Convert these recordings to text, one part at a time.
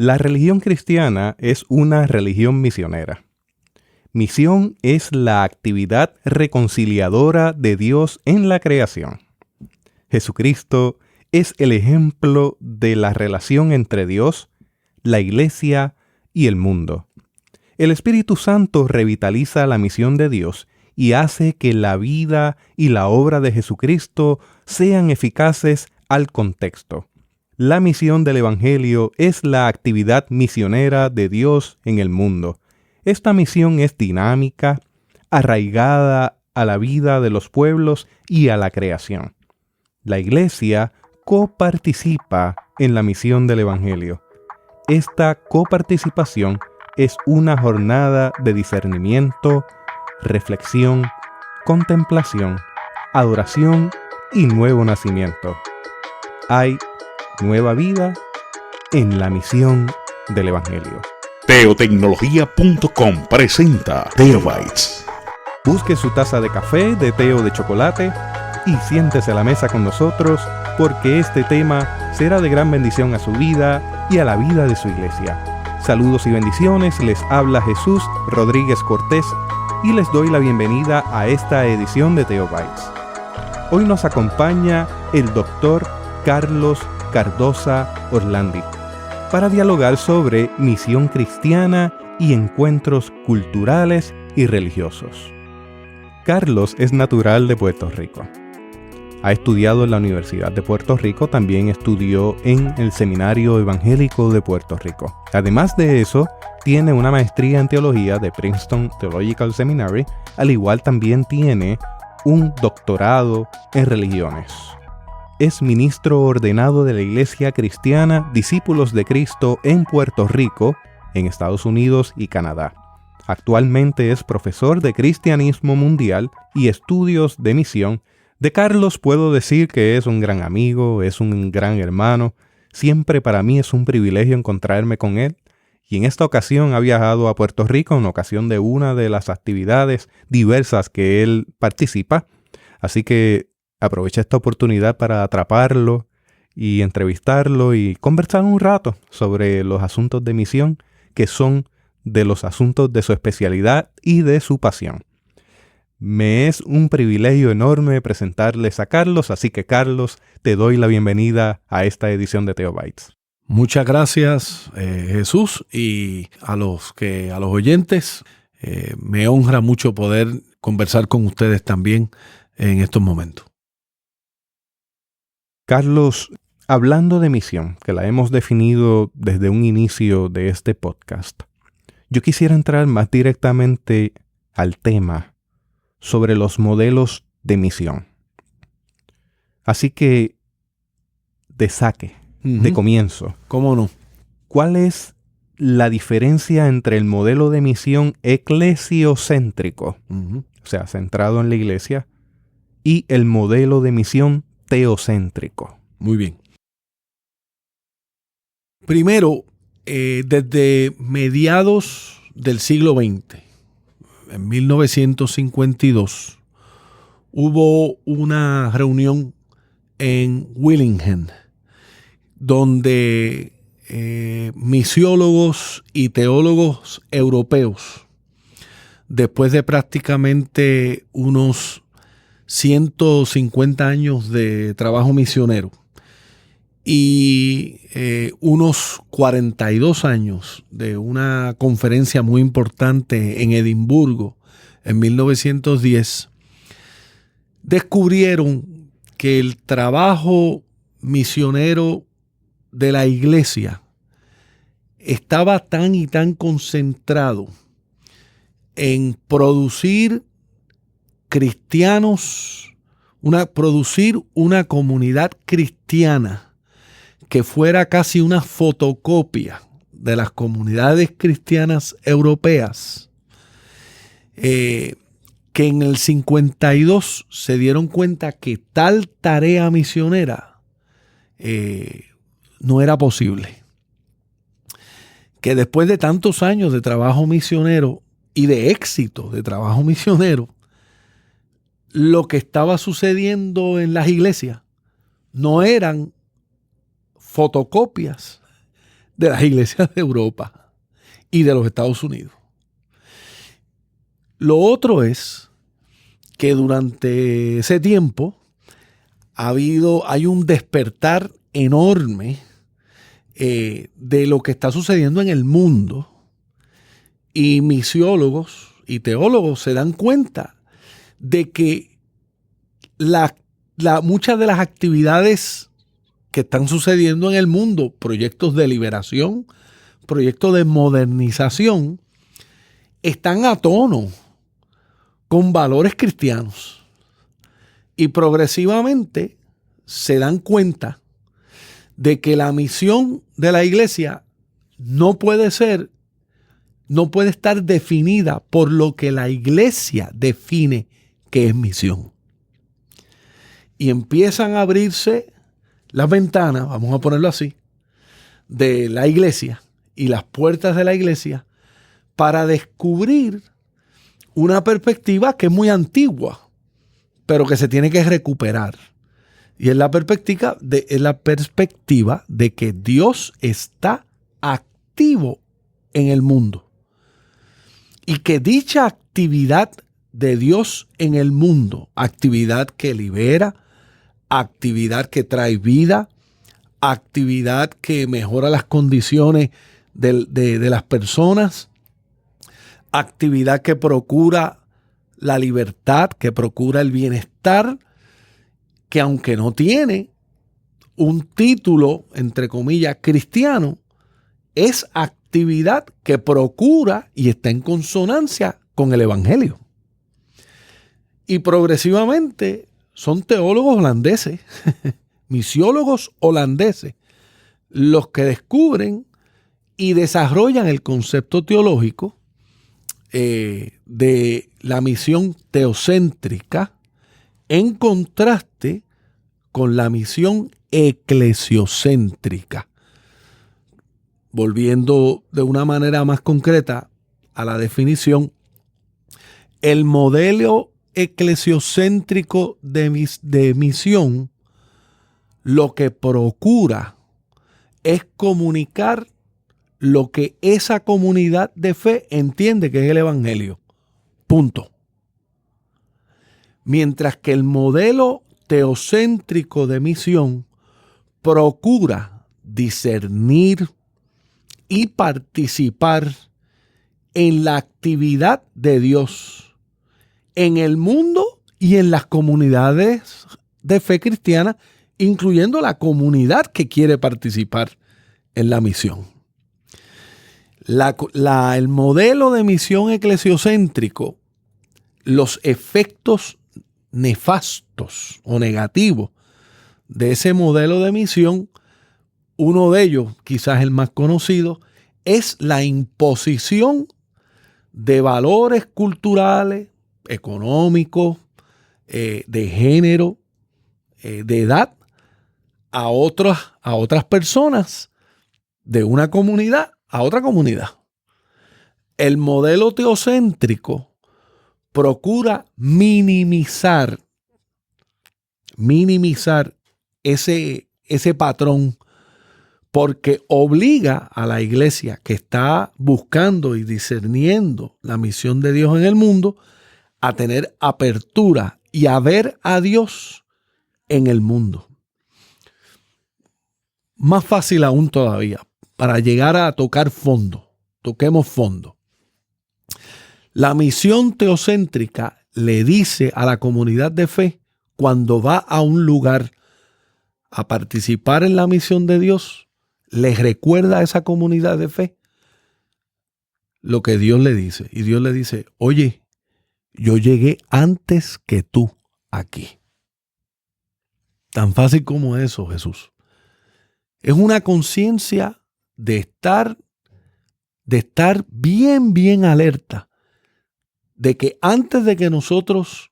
La religión cristiana es una religión misionera. Misión es la actividad reconciliadora de Dios en la creación. Jesucristo es el ejemplo de la relación entre Dios, la Iglesia y el mundo. El Espíritu Santo revitaliza la misión de Dios y hace que la vida y la obra de Jesucristo sean eficaces al contexto. La misión del Evangelio es la actividad misionera de Dios en el mundo. Esta misión es dinámica, arraigada a la vida de los pueblos y a la creación. La Iglesia coparticipa en la misión del Evangelio. Esta coparticipación es una jornada de discernimiento, reflexión, contemplación, adoración y nuevo nacimiento. Hay nueva vida en la misión del Evangelio. Teotecnología.com presenta Teobytes. Busque su taza de café, de té o de chocolate y siéntese a la mesa con nosotros, porque este tema será de gran bendición a su vida y a la vida de su iglesia. Saludos y bendiciones, les habla Jesús Rodríguez Cortés y les doy la bienvenida a esta edición de Teobytes. Hoy nos acompaña el Dr. Carlos Cardoza Orlandi para dialogar sobre misión cristiana y encuentros culturales y religiosos. Carlos es natural de Puerto Rico. Ha estudiado en la Universidad de Puerto Rico, también estudió en el Seminario Evangélico de Puerto Rico. Además de eso, tiene una maestría en teología de Princeton Theological Seminary, al igual también tiene un doctorado en religiones. Es ministro ordenado de la Iglesia Cristiana Discípulos de Cristo en Puerto Rico, en Estados Unidos y Canadá. Actualmente es profesor de Cristianismo Mundial y Estudios de Misión. De Carlos puedo decir que es un gran amigo, es un gran hermano. Siempre para mí es un privilegio encontrarme con él. Y en esta ocasión ha viajado a Puerto Rico en ocasión de una de las actividades diversas que él participa. Así que aproveché esta oportunidad para atraparlo y entrevistarlo y conversar un rato sobre los asuntos de misión, que son de los asuntos de su especialidad y de su pasión. Me es un privilegio enorme presentarles a Carlos, así que Carlos, te doy la bienvenida a esta edición de Teobytes. Muchas gracias, Jesús, y a los oyentes. Me honra mucho poder conversar con ustedes también en estos momentos. Carlos, hablando de misión, que la hemos definido desde un inicio de este podcast, yo quisiera entrar más directamente al tema sobre los modelos de misión. Así que, de saque, de comienzo. ¿Cómo no? ¿Cuál es la diferencia entre el modelo de misión eclesiocéntrico, o sea, centrado en la iglesia, y el modelo de misión teocéntrico? Muy bien. Primero, desde mediados del siglo XX, en 1952, hubo una reunión en Willingham, donde misiólogos y teólogos europeos, después de prácticamente unos 150 años de trabajo misionero y unos 42 años de una conferencia muy importante en Edimburgo en 1910, descubrieron que el trabajo misionero de la iglesia estaba tan y tan concentrado en producir cristianos, producir una comunidad cristiana que fuera casi una fotocopia de las comunidades cristianas europeas, que en el 52 se dieron cuenta que tal tarea misionera no era posible. Que después de tantos años de trabajo misionero y de éxito de trabajo misionero, lo que estaba sucediendo en las iglesias no eran fotocopias de las iglesias de Europa y de los Estados Unidos. Lo otro es que durante ese tiempo hay un despertar enorme de lo que está sucediendo en el mundo, y misiólogos y teólogos se dan cuenta de que muchas de las actividades que están sucediendo en el mundo, proyectos de liberación, proyectos de modernización, están a tono con valores cristianos, y progresivamente se dan cuenta de que la misión de la iglesia no puede estar definida por lo que la iglesia define que es misión. Y empiezan a abrirse las ventanas, vamos a ponerlo así, de la iglesia y las puertas de la iglesia para descubrir una perspectiva que es muy antigua, pero que se tiene que recuperar. Y es la perspectiva de que Dios está activo en el mundo. Y que dicha actividad de Dios en el mundo, actividad que libera, actividad que trae vida, actividad que mejora las condiciones de las personas, actividad que procura la libertad, que procura el bienestar, que aunque no tiene un título, entre comillas, cristiano, es actividad que procura y está en consonancia con el Evangelio. Y progresivamente son teólogos holandeses, misiólogos holandeses, los que descubren y desarrollan el concepto teológico de la misión teocéntrica, en contraste con la misión eclesiocéntrica. Volviendo de una manera más concreta a la definición, el modelo eclesiocéntrico de misión lo que procura es comunicar lo que esa comunidad de fe entiende que es el Evangelio. Punto. Mientras que el modelo teocéntrico de misión procura discernir y participar en la actividad de Dios en el mundo y en las comunidades de fe cristiana, incluyendo la comunidad que quiere participar en la misión. El modelo de misión eclesiocéntrico, los efectos nefastos o negativos de ese modelo de misión, uno de ellos, quizás el más conocido, es la imposición de valores culturales, económicos, de género, de edad, a otras personas de una comunidad a otra comunidad. El modelo teocéntrico procura minimizar ese patrón, porque obliga a la iglesia que está buscando y discerniendo la misión de Dios en el mundo a tener apertura y a ver a Dios en el mundo. Más fácil aún todavía, para llegar a tocar fondo, toquemos fondo. La misión teocéntrica le dice a la comunidad de fe, cuando va a un lugar a participar en la misión de Dios, les recuerda a esa comunidad de fe lo que Dios le dice. Y Dios le dice, oye, yo llegué antes que tú aquí. Tan fácil como eso, Jesús. Es una conciencia de estar bien alerta de que antes de que nosotros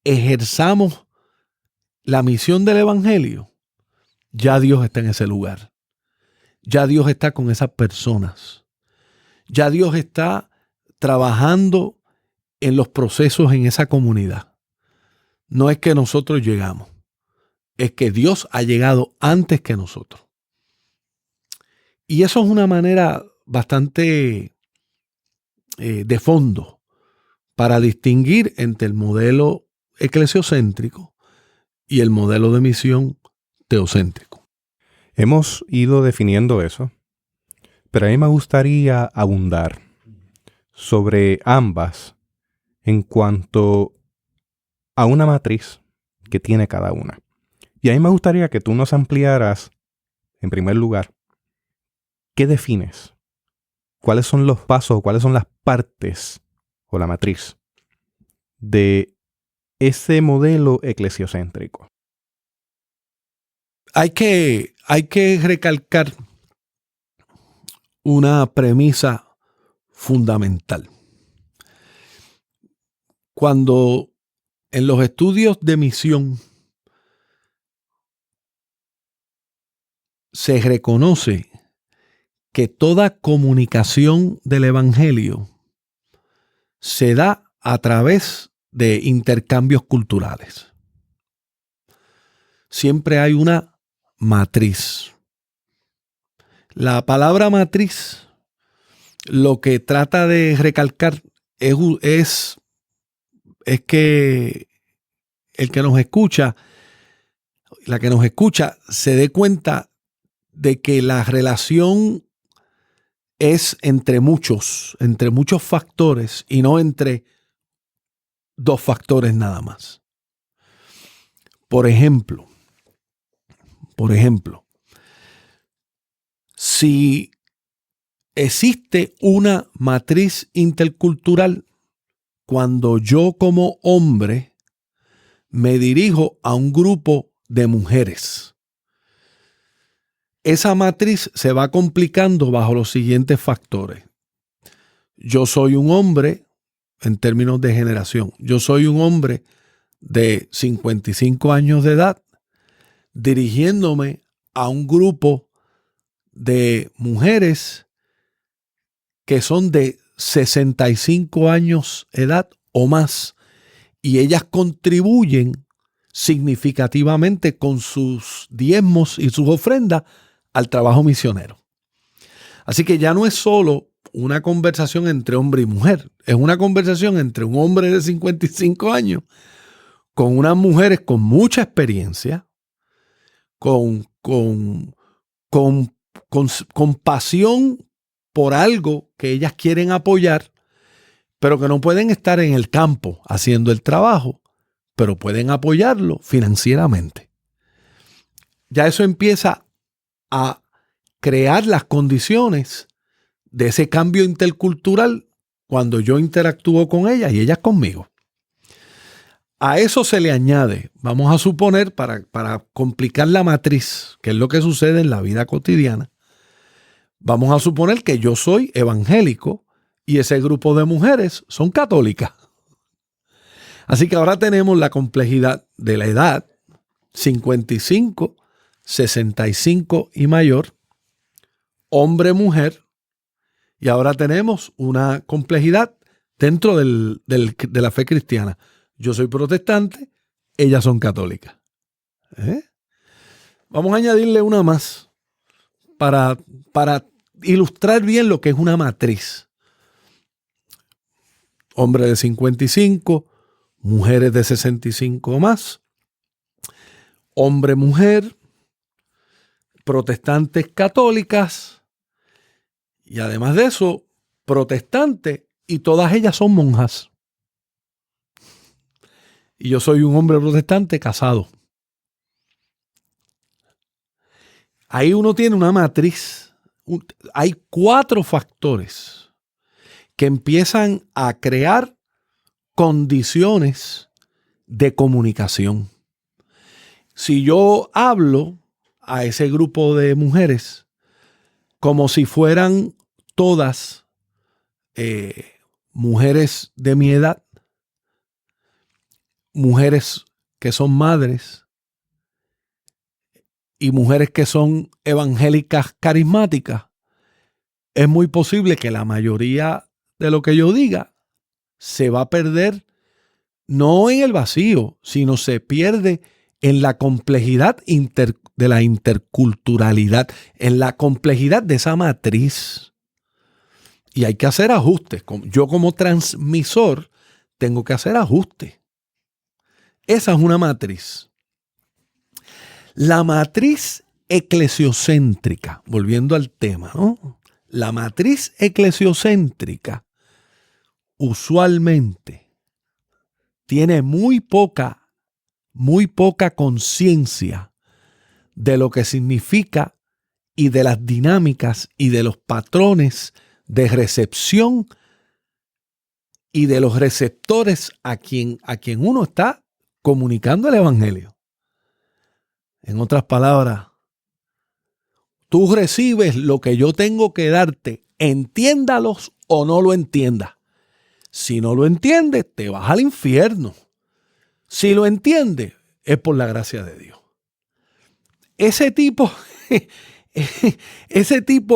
ejerzamos la misión del Evangelio, ya Dios está en ese lugar. Ya Dios está con esas personas. Ya Dios está trabajando en los procesos en esa comunidad. No es que nosotros llegamos, es que Dios ha llegado antes que nosotros. Y eso es una manera bastante de fondo para distinguir entre el modelo eclesiocéntrico y el modelo de misión teocéntrico. Hemos ido definiendo eso, pero a mí me gustaría abundar sobre ambas en cuanto a una matriz que tiene cada una. Y a mí me gustaría que tú nos ampliaras, en primer lugar, ¿qué defines? ¿Cuáles son los pasos, cuáles son las partes o la matriz de ese modelo eclesiocéntrico? Hay que recalcar una premisa fundamental. Cuando en los estudios de misión se reconoce que toda comunicación del Evangelio se da a través de intercambios culturales. Siempre hay una matriz. La palabra matriz lo que trata de recalcar es que el que nos escucha, la que nos escucha, se dé cuenta de que la relación es entre muchos factores y no entre dos factores nada más. Por ejemplo, si existe una matriz intercultural cuando yo como hombre me dirijo a un grupo de mujeres, esa matriz se va complicando bajo los siguientes factores. Yo soy un hombre, en términos de generación, yo soy un hombre de 55 años de edad dirigiéndome a un grupo de mujeres que son de 65 años de edad o más, y ellas contribuyen significativamente con sus diezmos y sus ofrendas al trabajo misionero. Así que ya no es solo una conversación entre hombre y mujer, es una conversación entre un hombre de 55 años con unas mujeres con mucha experiencia, con pasión por algo que ellas quieren apoyar, pero que no pueden estar en el campo haciendo el trabajo, pero pueden apoyarlo financieramente. Ya eso empieza a crear las condiciones de ese cambio intercultural cuando yo interactúo con ellas y ellas conmigo. A eso se le añade, vamos a suponer, para complicar la matriz, que es lo que sucede en la vida cotidiana, vamos a suponer que yo soy evangélico y ese grupo de mujeres son católicas. Así que ahora tenemos la complejidad de la edad, 55, 65 y mayor, hombre, mujer, y ahora tenemos una complejidad dentro de la fe cristiana. Yo soy protestante, ellas son católicas. Vamos a añadirle una más para ilustrar bien lo que es una matriz. Hombre de 55, mujeres de 65 o más, hombre, mujer, protestantes, católicas, y además de eso, protestantes, y todas ellas son monjas. Y yo soy un hombre protestante casado. Ahí uno tiene una matriz. Hay 4 factores que empiezan a crear condiciones de comunicación. Si yo hablo a ese grupo de mujeres como si fueran todas mujeres de mi edad, mujeres que son madres y mujeres que son evangélicas carismáticas, es muy posible que la mayoría de lo que yo diga se va a perder no en el vacío, sino se pierde en la complejidad de la interculturalidad, en la complejidad de esa matriz. Y hay que hacer ajustes. Yo como transmisor tengo que hacer ajustes. Esa es una matriz. La matriz eclesiocéntrica, volviendo al tema, ¿no? La matriz eclesiocéntrica usualmente tiene muy poca conciencia de lo que significa y de las dinámicas y de los patrones de recepción y de los receptores a quien uno está comunicando el evangelio. En otras palabras, tú recibes lo que yo tengo que darte, entiéndalos o no lo entiendas. Si no lo entiendes, te vas al infierno. Si lo entiendes, es por la gracia de Dios. Ese tipo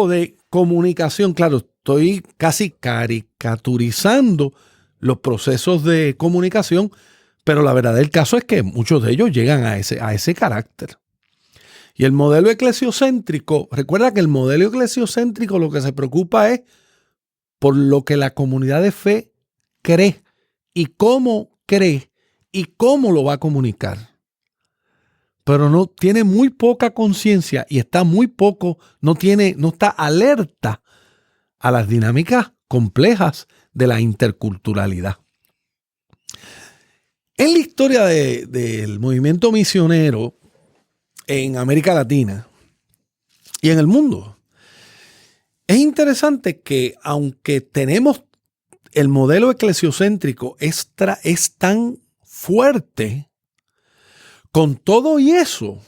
de comunicación, claro, estoy casi caricaturizando los procesos de comunicación, pero la verdad del caso es que muchos de ellos llegan a ese carácter. Y el modelo eclesiocéntrico, recuerda que el modelo eclesiocéntrico lo que se preocupa es por lo que la comunidad de fe cree y cómo lo va a comunicar. Pero no tiene muy poca conciencia y está muy poco, no está alerta a las dinámicas complejas de la interculturalidad. En la historia del movimiento misionero en América Latina y en el mundo, es interesante que aunque tenemos el modelo eclesiocéntrico es tan fuerte, con todo y eso,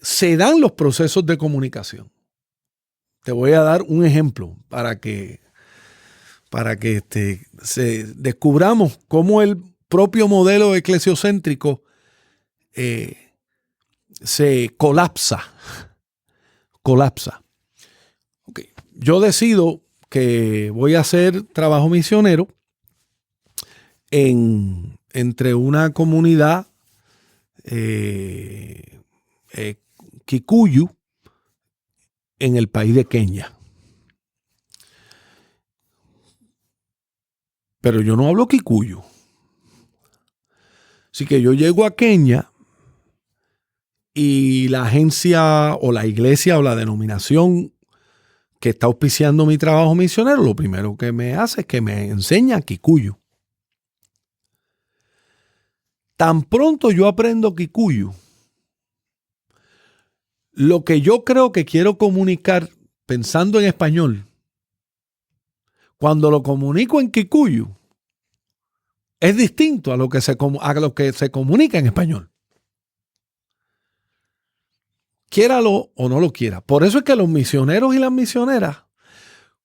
se dan los procesos de comunicación. Te voy a dar un ejemplo para que descubramos cómo el propio modelo eclesiocéntrico se colapsa. Okay. Yo decido que voy a hacer trabajo misionero entre una comunidad Kikuyu en el país de Kenia. Pero yo no hablo Kikuyu. Así que yo llego a Kenia y la agencia o la iglesia o la denominación que está auspiciando mi trabajo misionero, lo primero que me hace es que me enseña Kikuyu. Tan pronto yo aprendo Kikuyu, lo que yo creo que quiero comunicar pensando en español, cuando lo comunico en Kikuyu, es distinto a lo que se comunica en español. Quiéralo o no lo quiera. Por eso es que los misioneros y las misioneras,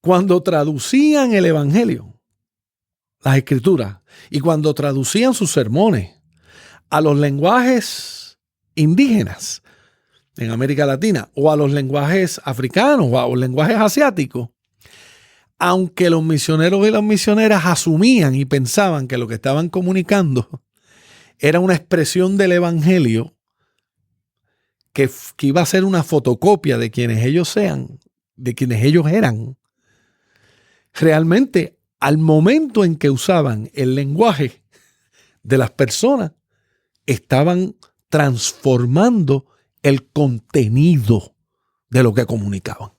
cuando traducían el evangelio, las escrituras, y cuando traducían sus sermones a los lenguajes indígenas en América Latina o a los lenguajes africanos o a los lenguajes asiáticos, aunque los misioneros y las misioneras asumían y pensaban que lo que estaban comunicando era una expresión del evangelio que iba a ser una fotocopia de quienes ellos eran, realmente al momento en que usaban el lenguaje de las personas, estaban transformando el contenido de lo que comunicaban.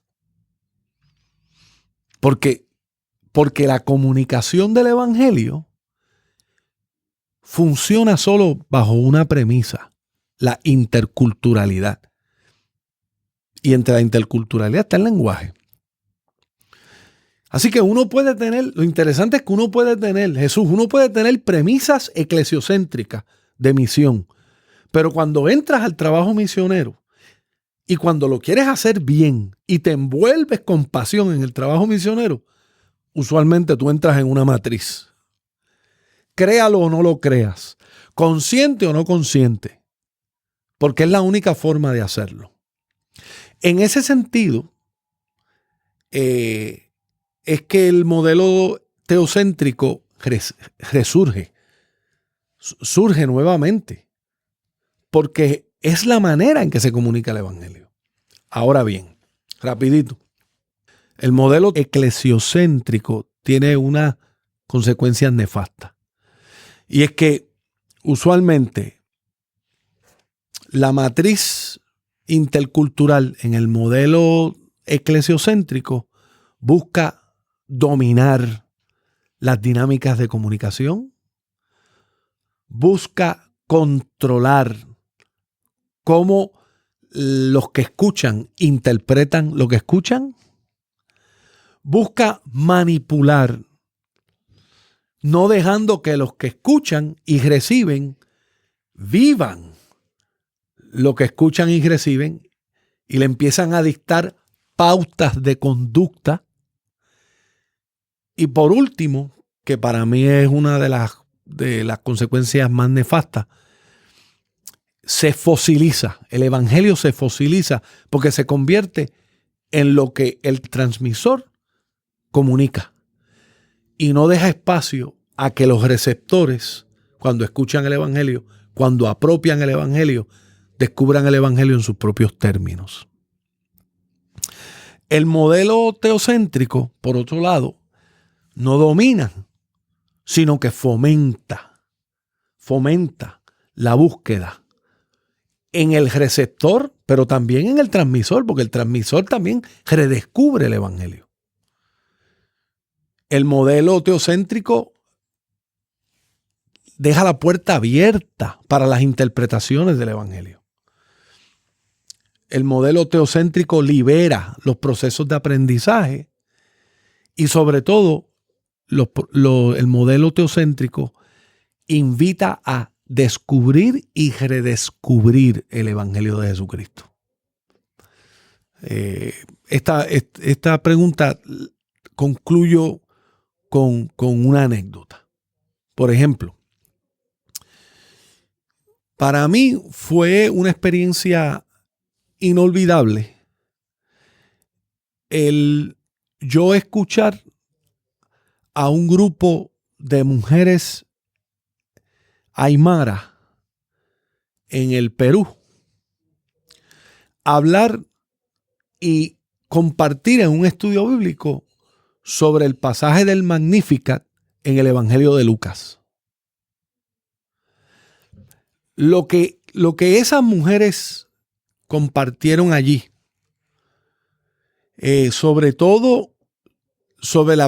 Porque la comunicación del evangelio funciona solo bajo una premisa: la interculturalidad. Y entre la interculturalidad está el lenguaje. Así que lo interesante es que uno puede tener premisas eclesiocéntricas de misión. Pero cuando entras al trabajo misionero y cuando lo quieres hacer bien y te envuelves con pasión en el trabajo misionero, usualmente tú entras en una matriz. Créalo o no lo creas, consciente o no consciente, porque es la única forma de hacerlo. En ese sentido, es que el modelo teocéntrico surge nuevamente. porque es la manera en que se comunica el evangelio. Ahora bien, rapidito, el modelo eclesiocéntrico tiene una consecuencia nefasta. Y es que usualmente la matriz intercultural en el modelo eclesiocéntrico busca dominar las dinámicas de comunicación, busca controlar cómo los que escuchan interpretan lo que escuchan, busca manipular, no dejando que los que escuchan y reciben vivan lo que escuchan y reciben, y le empiezan a dictar pautas de conducta. Y por último, que para mí es una de las consecuencias más nefastas, se fosiliza. El evangelio se fosiliza porque se convierte en lo que el transmisor comunica y no deja espacio a que los receptores, cuando escuchan el evangelio, cuando apropian el evangelio, descubran el evangelio en sus propios términos. El modelo teocéntrico, por otro lado, no domina, sino que fomenta la búsqueda en el receptor, pero también en el transmisor, porque el transmisor también redescubre el evangelio. El modelo teocéntrico deja la puerta abierta para las interpretaciones del evangelio. El modelo teocéntrico libera los procesos de aprendizaje y sobre todo el modelo teocéntrico invita a descubrir y redescubrir el evangelio de Jesucristo. Esta pregunta concluyo con una anécdota. Por ejemplo, para mí fue una experiencia inolvidable el yo escuchar a un grupo de mujeres aymara en el Perú hablar y compartir en un estudio bíblico sobre el pasaje del Magnificat en el Evangelio de Lucas. Lo que esas mujeres compartieron allí, sobre todo sobre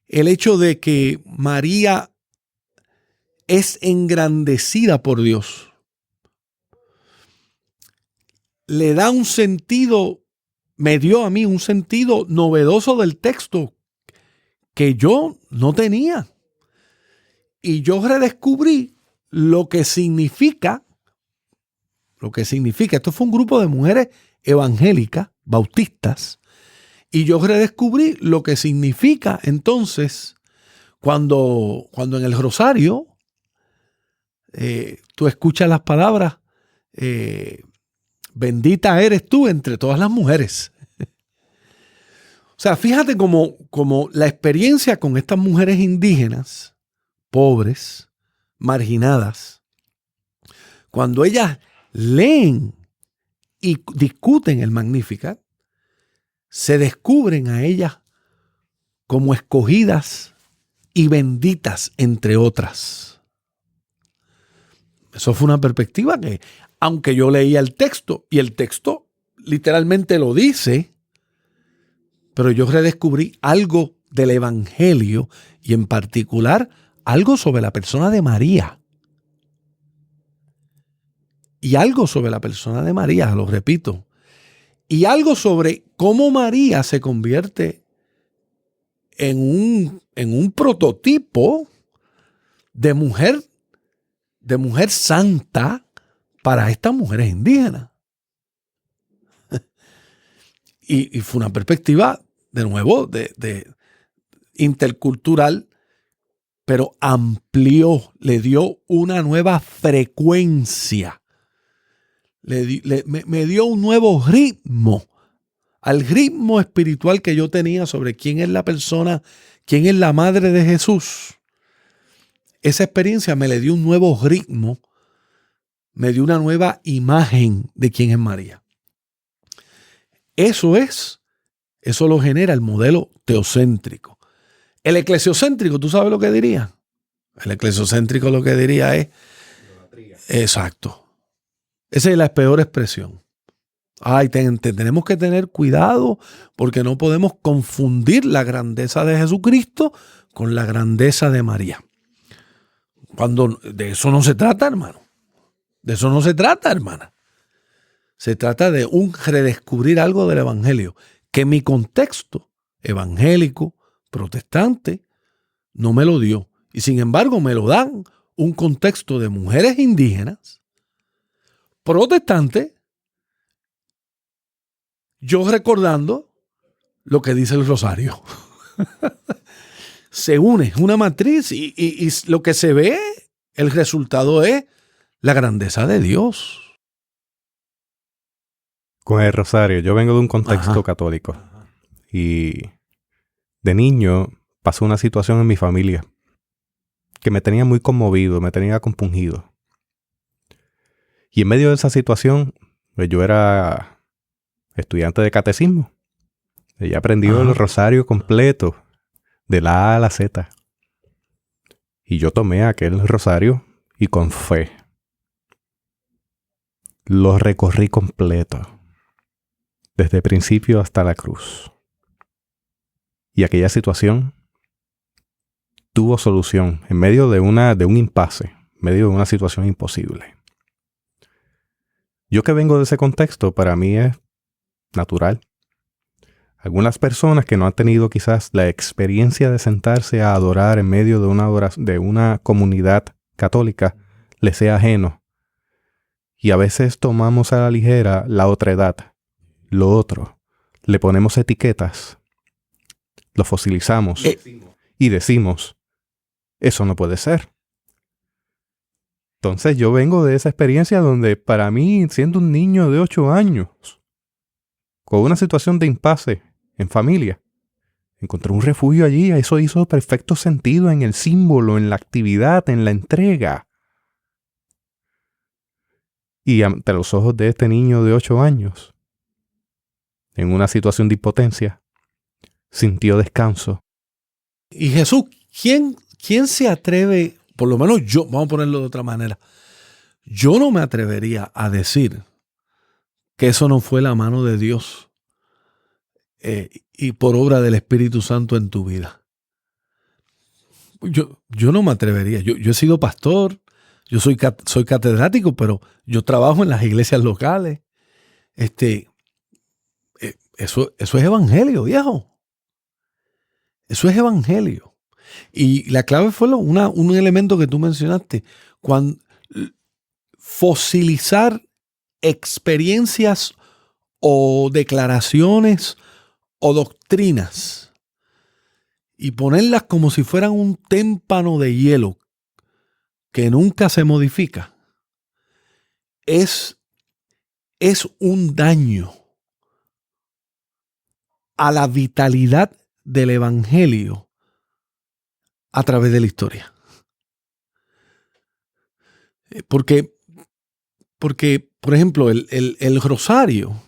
el hecho de que María es engrandecida por Dios, le da un sentido, me dio a mí un sentido novedoso del texto que yo no tenía. Y yo redescubrí lo que significa, esto fue un grupo de mujeres evangélicas, bautistas, y yo redescubrí lo que significa entonces cuando en el rosario tú escuchas las palabras, bendita eres tú entre todas las mujeres. O sea, fíjate como la experiencia con estas mujeres indígenas, pobres, marginadas, cuando ellas leen y discuten el Magnificat, se descubren a ellas como escogidas y benditas entre otras. Eso fue una perspectiva que, aunque yo leía el texto, y el texto literalmente lo dice, pero yo redescubrí algo del Evangelio y en particular algo sobre la persona de María. Y algo sobre la persona de María, lo repito. Y algo sobre cómo María se convierte en un prototipo de mujer santa para estas mujeres indígenas. Y fue una perspectiva, de nuevo, de intercultural, pero amplió, le dio una nueva frecuencia. Me dio un nuevo ritmo al ritmo espiritual que yo tenía sobre quién es la persona, quién es la madre de Jesús. esa experiencia me le dio un nuevo ritmo, me dio una nueva imagen de quién es María. Eso lo genera el modelo teocéntrico. El eclesiocéntrico, ¿tú sabes lo que diría? El eclesiocéntrico lo que diría es... Exacto. Esa es la peor expresión. Tenemos que tener cuidado porque no podemos confundir la grandeza de Jesucristo con la grandeza de María. Cuando de eso no se trata, hermano. De eso no se trata, hermana. Se trata de un redescubrir algo del evangelio que mi contexto evangélico, protestante, no me lo dio. Y sin embargo me lo dan un contexto de mujeres indígenas, protestantes, yo recordando lo que dice el rosario. Se une una matriz y lo que se ve, el resultado es la grandeza de Dios. Con el rosario, yo vengo de un contexto católico y de niño pasó una situación en mi familia que me tenía muy conmovido, me tenía compungido. Y en medio de esa situación, pues yo era estudiante de catecismo. Y aprendí el rosario completo, de la A a la Z. Y yo tomé aquel rosario y con fe lo recorrí completo, desde principio hasta la cruz. Y aquella situación tuvo solución en medio de un impasse, en medio de una situación imposible. Yo que vengo de ese contexto, para mí es natural. Algunas personas que no han tenido quizás la experiencia de sentarse a adorar en medio de una comunidad católica, les sea ajeno. Y a veces tomamos a la ligera la otredad, lo otro. Le ponemos etiquetas, lo fosilizamos y decimos, eso no puede ser. Entonces yo vengo de esa experiencia donde para mí, siendo un niño de 8 años, con una situación de impasse en familia, encontré un refugio allí. Eso hizo perfecto sentido en el símbolo, en la actividad, en la entrega. Y ante los ojos de este niño de 8 años, en una situación de impotencia, sintió descanso. Y Jesús, ¿quién se atreve, por lo menos yo, vamos a ponerlo de otra manera, yo no me atrevería a decir que eso no fue la mano de Dios y por obra del Espíritu Santo en tu vida? Yo no me atrevería. Yo he sido pastor, yo soy catedrático, pero yo trabajo en las iglesias locales. Eso es evangelio, viejo. Eso es evangelio. Y la clave fue un elemento que tú mencionaste. Fosilizar experiencias o declaraciones o doctrinas y ponerlas como si fueran un témpano de hielo que nunca se modifica, es un daño a la vitalidad del evangelio a través de la historia. Porque por ejemplo, el rosario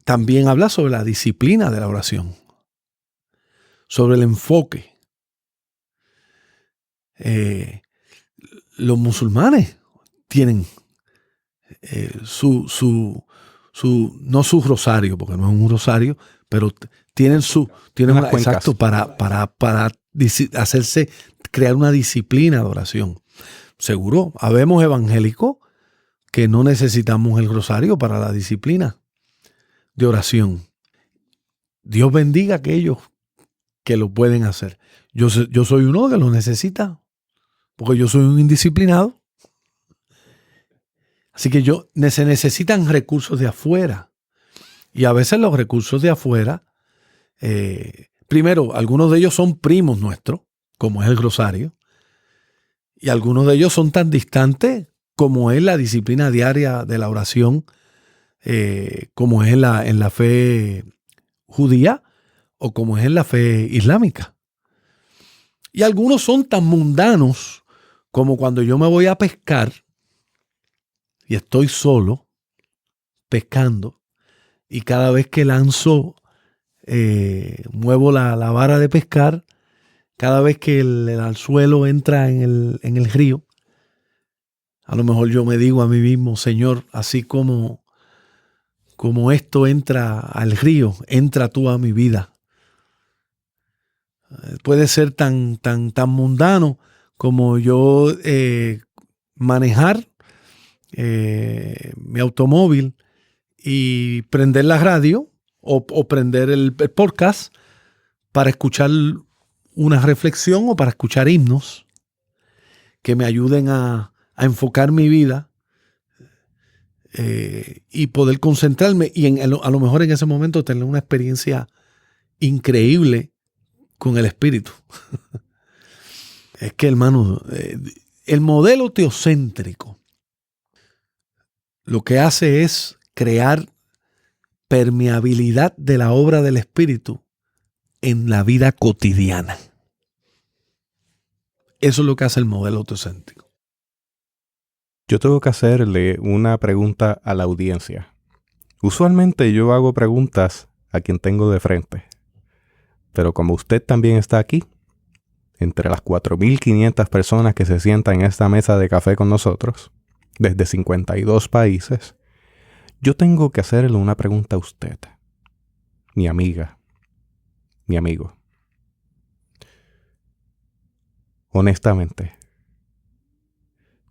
también habla sobre la disciplina de la oración, sobre el enfoque. Los musulmanes tienen no su rosario, porque no es un rosario, pero tienen exacto, para crear una disciplina de oración. Seguro, habemos evangélicos que no necesitamos el rosario para la disciplina de oración. Dios bendiga a aquellos que lo pueden hacer. Yo soy uno que lo necesita, porque yo soy un indisciplinado. Así que se necesitan recursos de afuera. Y a veces los recursos de afuera, primero, algunos de ellos son primos nuestros, como es el rosario, y algunos de ellos son tan distantes como es la disciplina diaria de la oración, como es en la fe judía o como es en la fe islámica. Y algunos son tan mundanos como cuando yo me voy a pescar y estoy solo pescando y cada vez que lanzo, muevo la vara de pescar, cada vez que el anzuelo entra en el río, a lo mejor yo me digo a mí mismo, Señor, así como esto entra al río, entra tú a mi vida. Puede ser tan mundano como yo manejar mi automóvil y prender la radio o prender el podcast para escuchar una reflexión o para escuchar himnos que me ayuden a enfocar mi vida y poder concentrarme y a lo mejor en ese momento tener una experiencia increíble con el Espíritu. Es que, hermano, el modelo teocéntrico lo que hace es crear permeabilidad de la obra del Espíritu en la vida cotidiana. Eso es lo que hace el modelo teocéntrico. Yo tengo que hacerle una pregunta a la audiencia. Usualmente yo hago preguntas a quien tengo de frente. Pero como usted también está aquí, entre las 4.500 personas que se sientan en esta mesa de café con nosotros, desde 52 países, yo tengo que hacerle una pregunta a usted, mi amiga, mi amigo. Honestamente,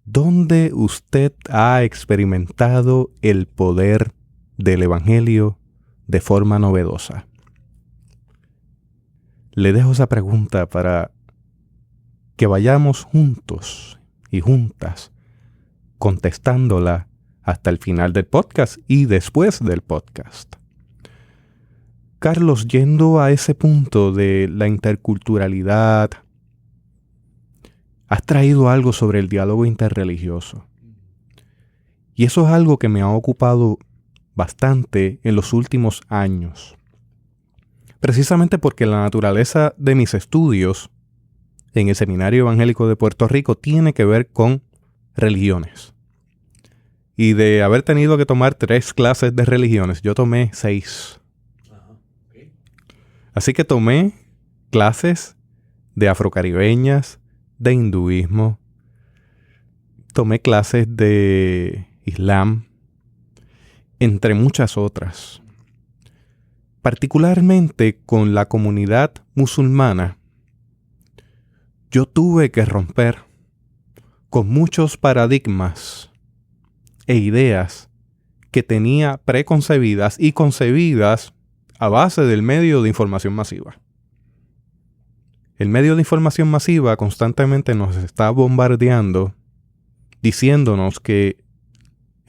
¿dónde usted ha experimentado el poder del Evangelio de forma novedosa? Le dejo esa pregunta para que vayamos juntos y juntas contestándola hasta el final del podcast y después del podcast. Carlos, yendo a ese punto de la interculturalidad, has traído algo sobre el diálogo interreligioso. Y eso es algo que me ha ocupado bastante en los últimos años. Precisamente porque la naturaleza de mis estudios en el Seminario Evangélico de Puerto Rico tiene que ver con religiones. Y de haber tenido que tomar 3 clases de religiones, yo tomé 6. Así que tomé clases de afrocaribeñas, de hinduismo, tomé clases de islam, entre muchas otras. Particularmente con la comunidad musulmana, yo tuve que romper con muchos paradigmas e ideas que tenía preconcebidas y concebidas a base del medio de información masiva. El medio de información masiva constantemente nos está bombardeando, diciéndonos que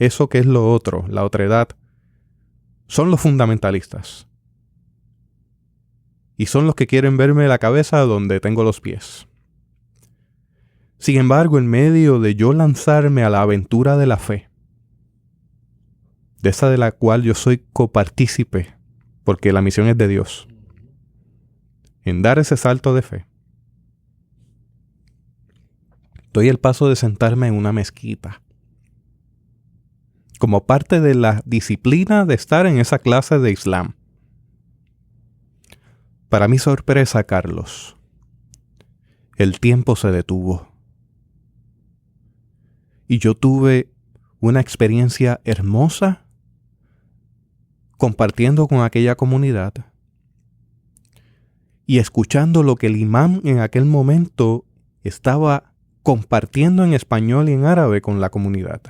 eso que es lo otro, la otredad, son los fundamentalistas. Y son los que quieren verme la cabeza donde tengo los pies. Sin embargo, en medio de yo lanzarme a la aventura de la fe, de esa de la cual yo soy copartícipe, porque la misión es de Dios, en dar ese salto de fe, doy el paso de sentarme en una mezquita, como parte de la disciplina de estar en esa clase de Islam. Para mi sorpresa, Carlos, el tiempo se detuvo. Y yo tuve una experiencia hermosa compartiendo con aquella comunidad y escuchando lo que el imán en aquel momento estaba compartiendo en español y en árabe con la comunidad.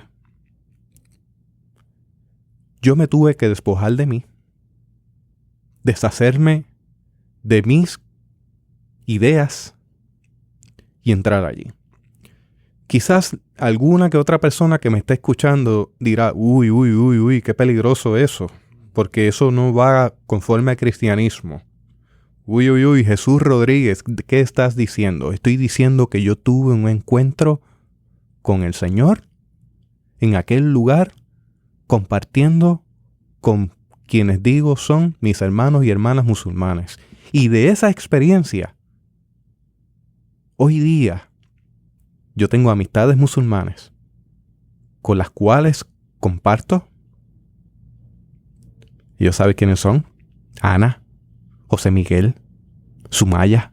Yo me tuve que despojar de mí, deshacerme de mis ideas y entrar allí. Quizás alguna que otra persona que me esté escuchando dirá, uy, qué peligroso eso, porque eso no va conforme al cristianismo. Uy, Jesús Rodríguez, ¿qué estás diciendo? Estoy diciendo que yo tuve un encuentro con el Señor en aquel lugar, compartiendo con quienes digo son mis hermanos y hermanas musulmanes. Y de esa experiencia hoy día yo tengo amistades musulmanes con las cuales comparto. Ellos saben quiénes son. Ana, José Miguel, Sumaya.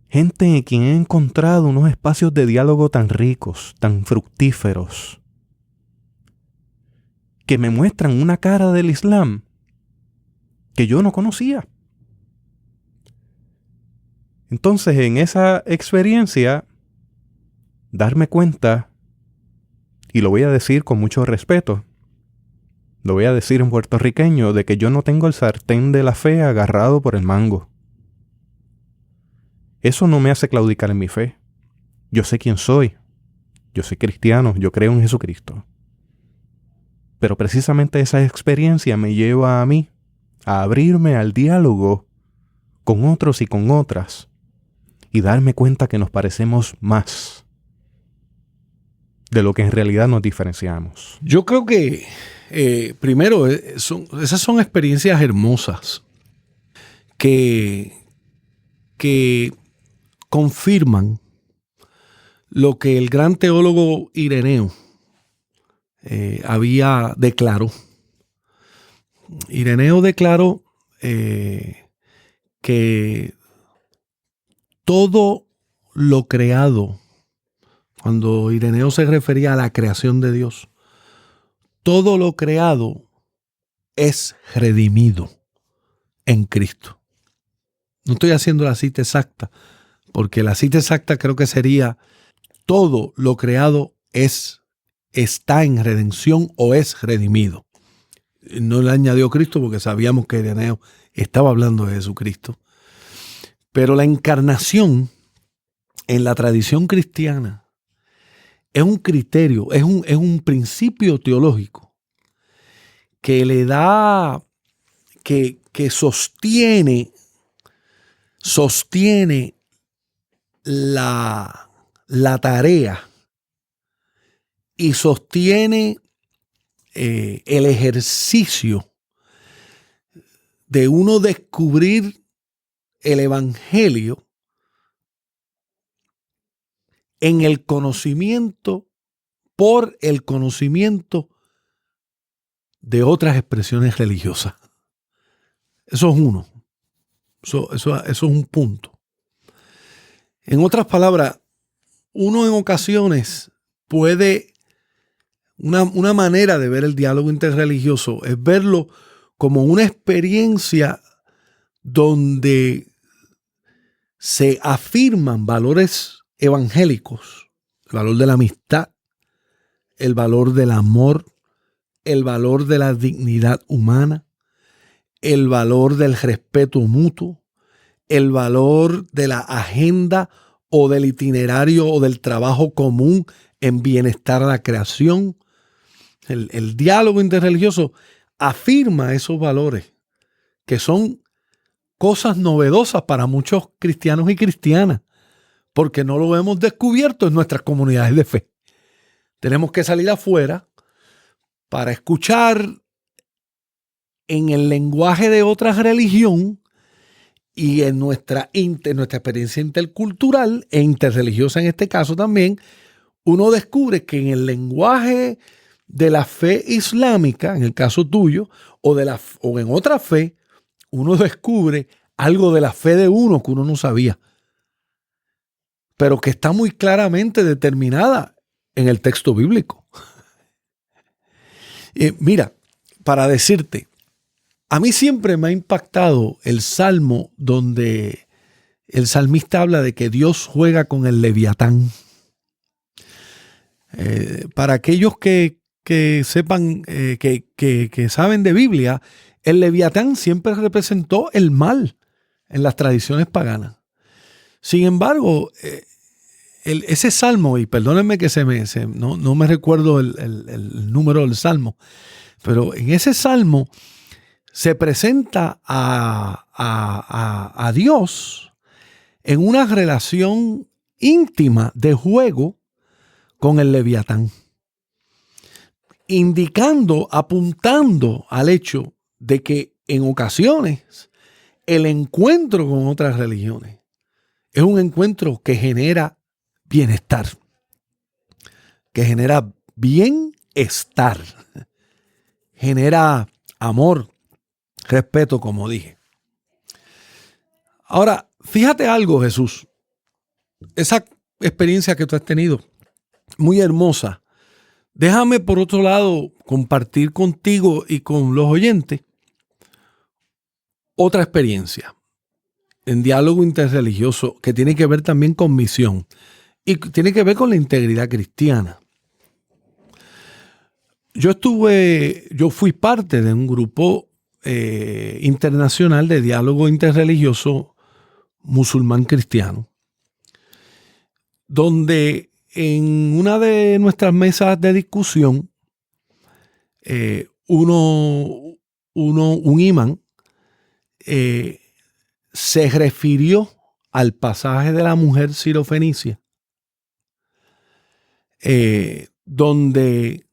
Gente en quien he encontrado unos espacios de diálogo tan ricos, tan fructíferos, que me muestran una cara del Islam que yo no conocía. Entonces, en esa experiencia, darme cuenta, y lo voy a decir con mucho respeto, lo voy a decir en puertorriqueño, de que yo no tengo el sartén de la fe agarrado por el mango. Eso no me hace claudicar en mi fe. Yo sé quién soy. Yo soy cristiano, yo creo en Jesucristo. Pero precisamente esa experiencia me lleva a mí a abrirme al diálogo con otros y con otras y darme cuenta que nos parecemos más de lo que en realidad nos diferenciamos. Yo creo que, primero, esas son experiencias hermosas que confirman lo que el gran teólogo Ireneo había declarado. Ireneo declaró que todo lo creado, cuando Ireneo se refería a la creación de Dios, todo lo creado es redimido en Cristo. No estoy haciendo la cita exacta, porque la cita exacta creo que sería: todo lo creado está en redención o es redimido. No le añadió Cristo porque sabíamos que Ireneo estaba hablando de Jesucristo. Pero la encarnación en la tradición cristiana es un criterio, es un principio teológico que le da, que sostiene la tarea y sostiene el ejercicio de uno descubrir el evangelio en el conocimiento, por el conocimiento de otras expresiones religiosas. Eso es uno. Eso es un punto. En otras palabras, uno en ocasiones puede, una manera de ver el diálogo interreligioso es verlo como una experiencia donde se afirman valores evangélicos, el valor de la amistad, el valor del amor, el valor de la dignidad humana, el valor del respeto mutuo, el valor de la agenda o del itinerario o del trabajo común en bienestar a la creación. El diálogo interreligioso afirma esos valores que son cosas novedosas para muchos cristianos y cristianas, porque no lo hemos descubierto en nuestras comunidades de fe. Tenemos que salir afuera para escuchar en el lenguaje de otra religión y en nuestra experiencia intercultural e interreligiosa en este caso también, uno descubre que en el lenguaje de la fe islámica, en el caso tuyo, o en otra fe, uno descubre algo de la fe de uno que uno no sabía, pero que está muy claramente determinada en el texto bíblico. Mira, para decirte, a mí siempre me ha impactado el salmo donde el salmista habla de que Dios juega con el leviatán. Para aquellos que sepan, que saben de Biblia, el leviatán siempre representó el mal en las tradiciones paganas. Sin embargo, ese salmo, y perdónenme que no me recuerdo el número del salmo, pero en ese salmo se presenta a Dios en una relación íntima de juego con el leviatán, apuntando al hecho de que en ocasiones el encuentro con otras religiones es un encuentro que genera bienestar, que genera bienestar, genera amor, respeto, como dije. Ahora, fíjate algo, Jesús. Esa experiencia que tú has tenido, muy hermosa. Déjame, por otro lado, compartir contigo y con los oyentes otra experiencia en diálogo interreligioso que tiene que ver también con misión y tiene que ver con la integridad cristiana. Yo fui parte de un grupo internacional de diálogo interreligioso musulmán cristiano, donde en una de nuestras mesas de discusión, un imán se refirió al pasaje de la mujer sirofenicia, donde,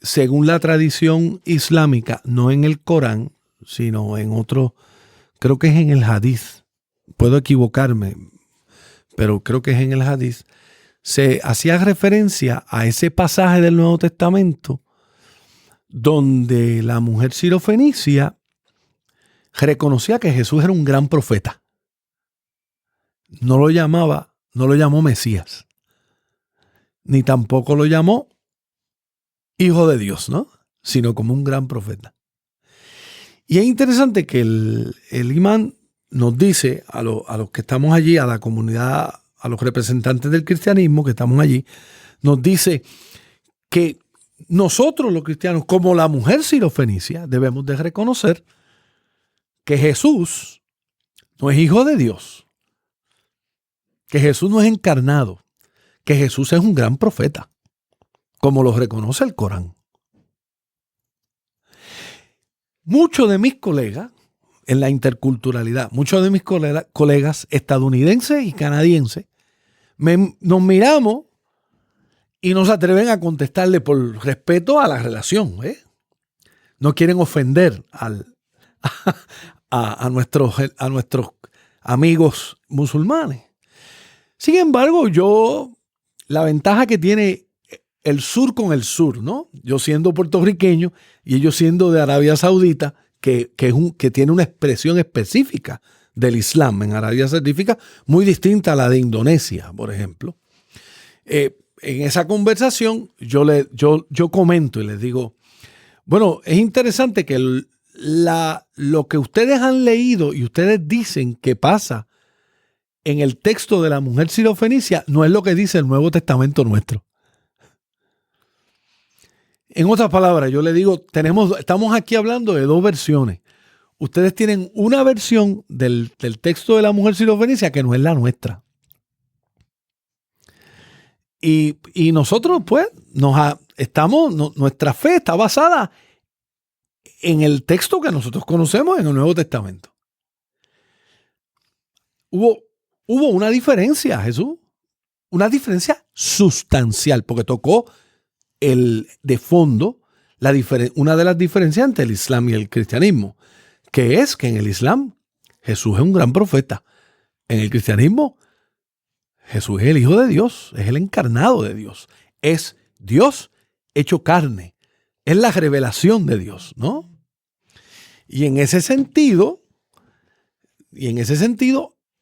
según la tradición islámica, no en el Corán, sino en otro, creo que es en el Hadith, puedo equivocarme, pero creo que es en el Hadith, se hacía referencia a ese pasaje del Nuevo Testamento donde la mujer sirofenicia reconocía que Jesús era un gran profeta. No lo llamó Mesías, ni tampoco lo llamó hijo de Dios, ¿no? Sino como un gran profeta. Y es interesante que el imán nos dice a los que estamos allí, a la comunidad, a los representantes del cristianismo que estamos allí, nos dice que nosotros los cristianos, como la mujer sirofenicia, debemos de reconocer que Jesús no es hijo de Dios, que Jesús no es encarnado, que Jesús es un gran profeta, como lo reconoce el Corán. Muchos de mis colegas en la interculturalidad, muchos de mis colegas estadounidenses y canadienses, nos miramos y no se atreven a contestarle por respeto a la relación. No quieren ofender a nuestros amigos musulmanes. Sin embargo, la ventaja que tiene el sur con el sur, ¿no? Yo siendo puertorriqueño y ellos siendo de Arabia Saudita, que tiene una expresión específica del Islam en Arabia Saudita, muy distinta a la de Indonesia, por ejemplo. En esa conversación yo comento y les digo, bueno, es interesante que lo que ustedes han leído y ustedes dicen que pasa en el texto de la mujer sirofenicia no es lo que dice el Nuevo Testamento nuestro. En otras palabras, yo le digo, estamos aquí hablando de dos versiones. Ustedes tienen una versión del texto de la mujer sirofenicia que no es la nuestra. Y nosotros, pues, nuestra fe está basada en el texto que nosotros conocemos en el Nuevo Testamento. Hubo una diferencia, Jesús, una diferencia sustancial, porque tocó de fondo una de las diferencias entre el Islam y el cristianismo, que es que en el Islam Jesús es un gran profeta. En el cristianismo Jesús es el Hijo de Dios, es el encarnado de Dios, es Dios hecho carne, es la revelación de Dios, ¿no? Y en ese sentido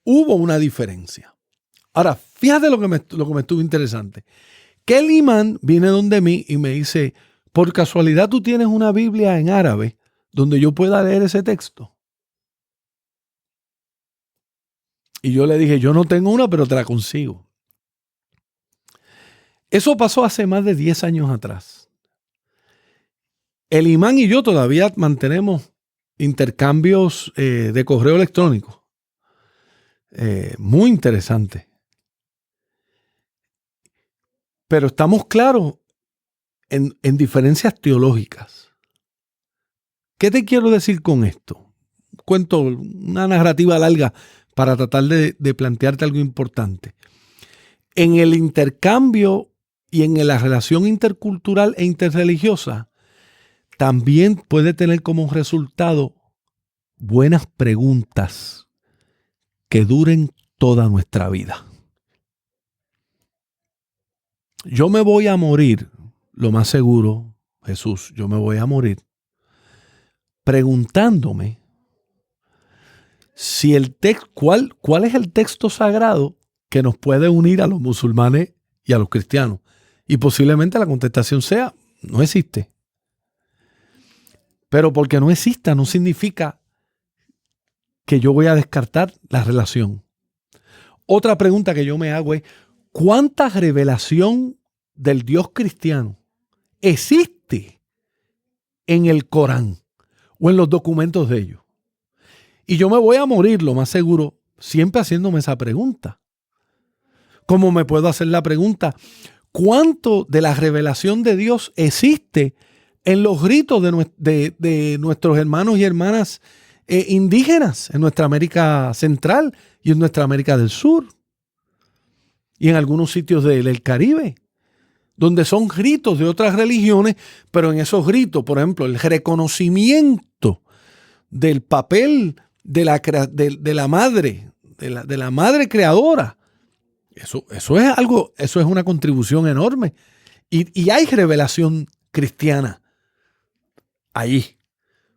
hubo una diferencia. Ahora, fíjate lo que me estuvo interesante. Que el imán viene donde mí y me dice, por casualidad tú tienes una Biblia en árabe donde yo pueda leer ese texto. Y yo le dije, yo no tengo una, pero te la consigo. Eso pasó hace más de 10 años atrás. El imán y yo todavía mantenemos intercambios de correo electrónico. Muy interesante. Pero estamos claros en diferencias teológicas. ¿Qué te quiero decir con esto? Cuento una narrativa larga para tratar de plantearte algo importante. En el intercambio y en la relación intercultural e interreligiosa, también puede tener como resultado buenas preguntas que duren toda nuestra vida. Yo me voy a morir, lo más seguro, Jesús, yo me voy a morir preguntándome si cuál es el texto sagrado que nos puede unir a los musulmanes y a los cristianos. Y posiblemente la contestación sea, no existe. Pero porque no exista no significa que yo voy a descartar la relación. Otra pregunta que yo me hago es, ¿cuánta revelación del Dios cristiano existe en el Corán o en los documentos de ellos? Y yo me voy a morir, lo más seguro, siempre haciéndome esa pregunta. ¿Cómo me puedo hacer la pregunta? ¿Cuánto de la revelación de Dios existe en los ritos de nuestros hermanos y hermanas indígenas en nuestra América Central y en nuestra América del Sur? Y en algunos sitios del Caribe, donde son ritos de otras religiones, pero en esos ritos, por ejemplo, el reconocimiento del papel de la madre creadora. Eso es algo, eso es una contribución enorme. Y hay revelación cristiana ahí,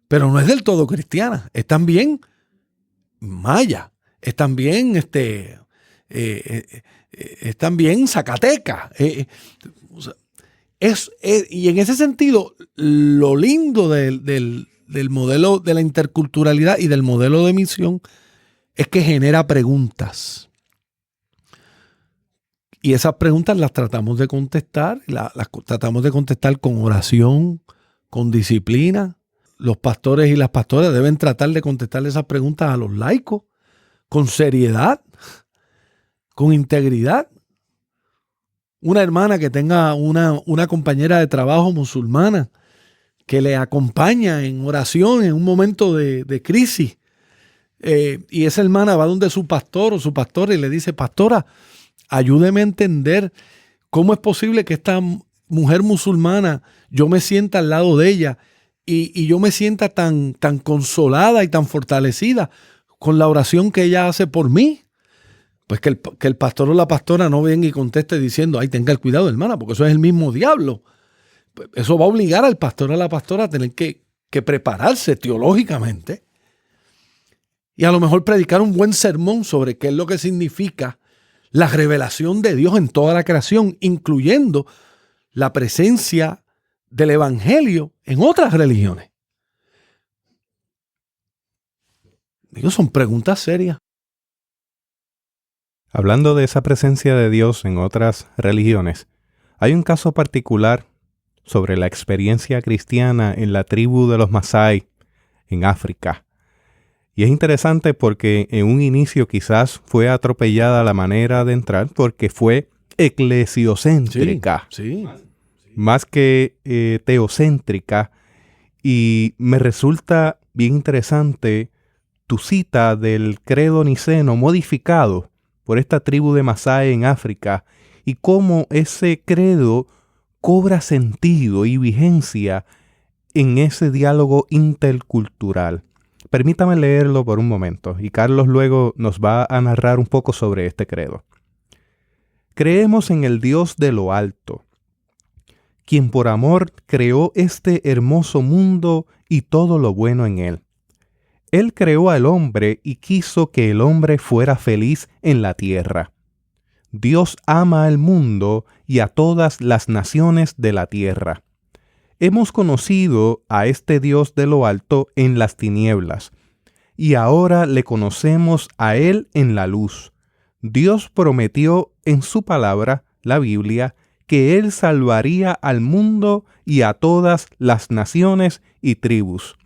pero no es del todo cristiana, es también maya, es también es también zacateca. Y en ese sentido, lo lindo del modelo de la interculturalidad y del modelo de misión es que genera preguntas. Y esas preguntas las tratamos de contestar, las tratamos de contestar con oración, con disciplina. Los pastores y las pastoras deben tratar de contestarle esas preguntas a los laicos con seriedad, con integridad. Una hermana que tenga una compañera de trabajo musulmana que le acompaña en oración en un momento de crisis. Y esa hermana va donde su pastor o su pastora y le dice, pastora, ayúdeme a entender cómo es posible que esta mujer musulmana, yo me sienta al lado de ella y yo me sienta tan consolada y tan fortalecida con la oración que ella hace por mí. Pues que el pastor o la pastora no venga y conteste diciendo, ay, tenga el cuidado, hermana, porque eso es el mismo diablo. Eso va a obligar al pastor o a la pastora a tener que prepararse teológicamente y a lo mejor predicar un buen sermón sobre qué es lo que significa la revelación de Dios en toda la creación, incluyendo la presencia del evangelio en otras religiones. Digo, son preguntas serias. Hablando de esa presencia de Dios en otras religiones, hay un caso particular sobre la experiencia cristiana en la tribu de los Masái en África. Y es interesante porque en un inicio quizás fue atropellada la manera de entrar porque fue eclesiocéntrica, Sí. más que teocéntrica. Y me resulta bien interesante tu cita del credo niceno modificado por esta tribu de Masái en África y cómo ese credo cobra sentido y vigencia en ese diálogo intercultural. Permítame leerlo por un momento y Carlos luego nos va a narrar un poco sobre este credo. Creemos en el Dios de lo alto, quien por amor creó este hermoso mundo y todo lo bueno en él. Él creó al hombre y quiso que el hombre fuera feliz en la tierra. Dios ama al mundo y a todas las naciones de la tierra. Hemos conocido a este Dios de lo alto en las tinieblas, y ahora le conocemos a Él en la luz. Dios prometió en su palabra, la Biblia, que Él salvaría al mundo y a todas las naciones y tribus.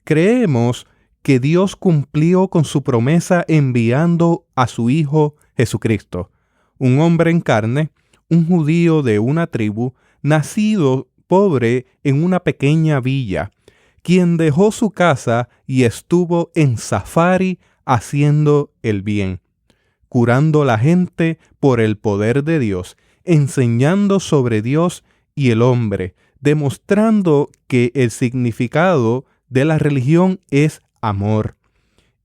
Creemos que Dios cumplió con su promesa enviando a su Hijo Jesucristo, un hombre en carne, un judío de una tribu, nacido pobre en una pequeña villa, quien dejó su casa y estuvo en safari haciendo el bien, curando la gente por el poder de Dios, enseñando sobre Dios y el hombre, demostrando que el significado de la religión es amor.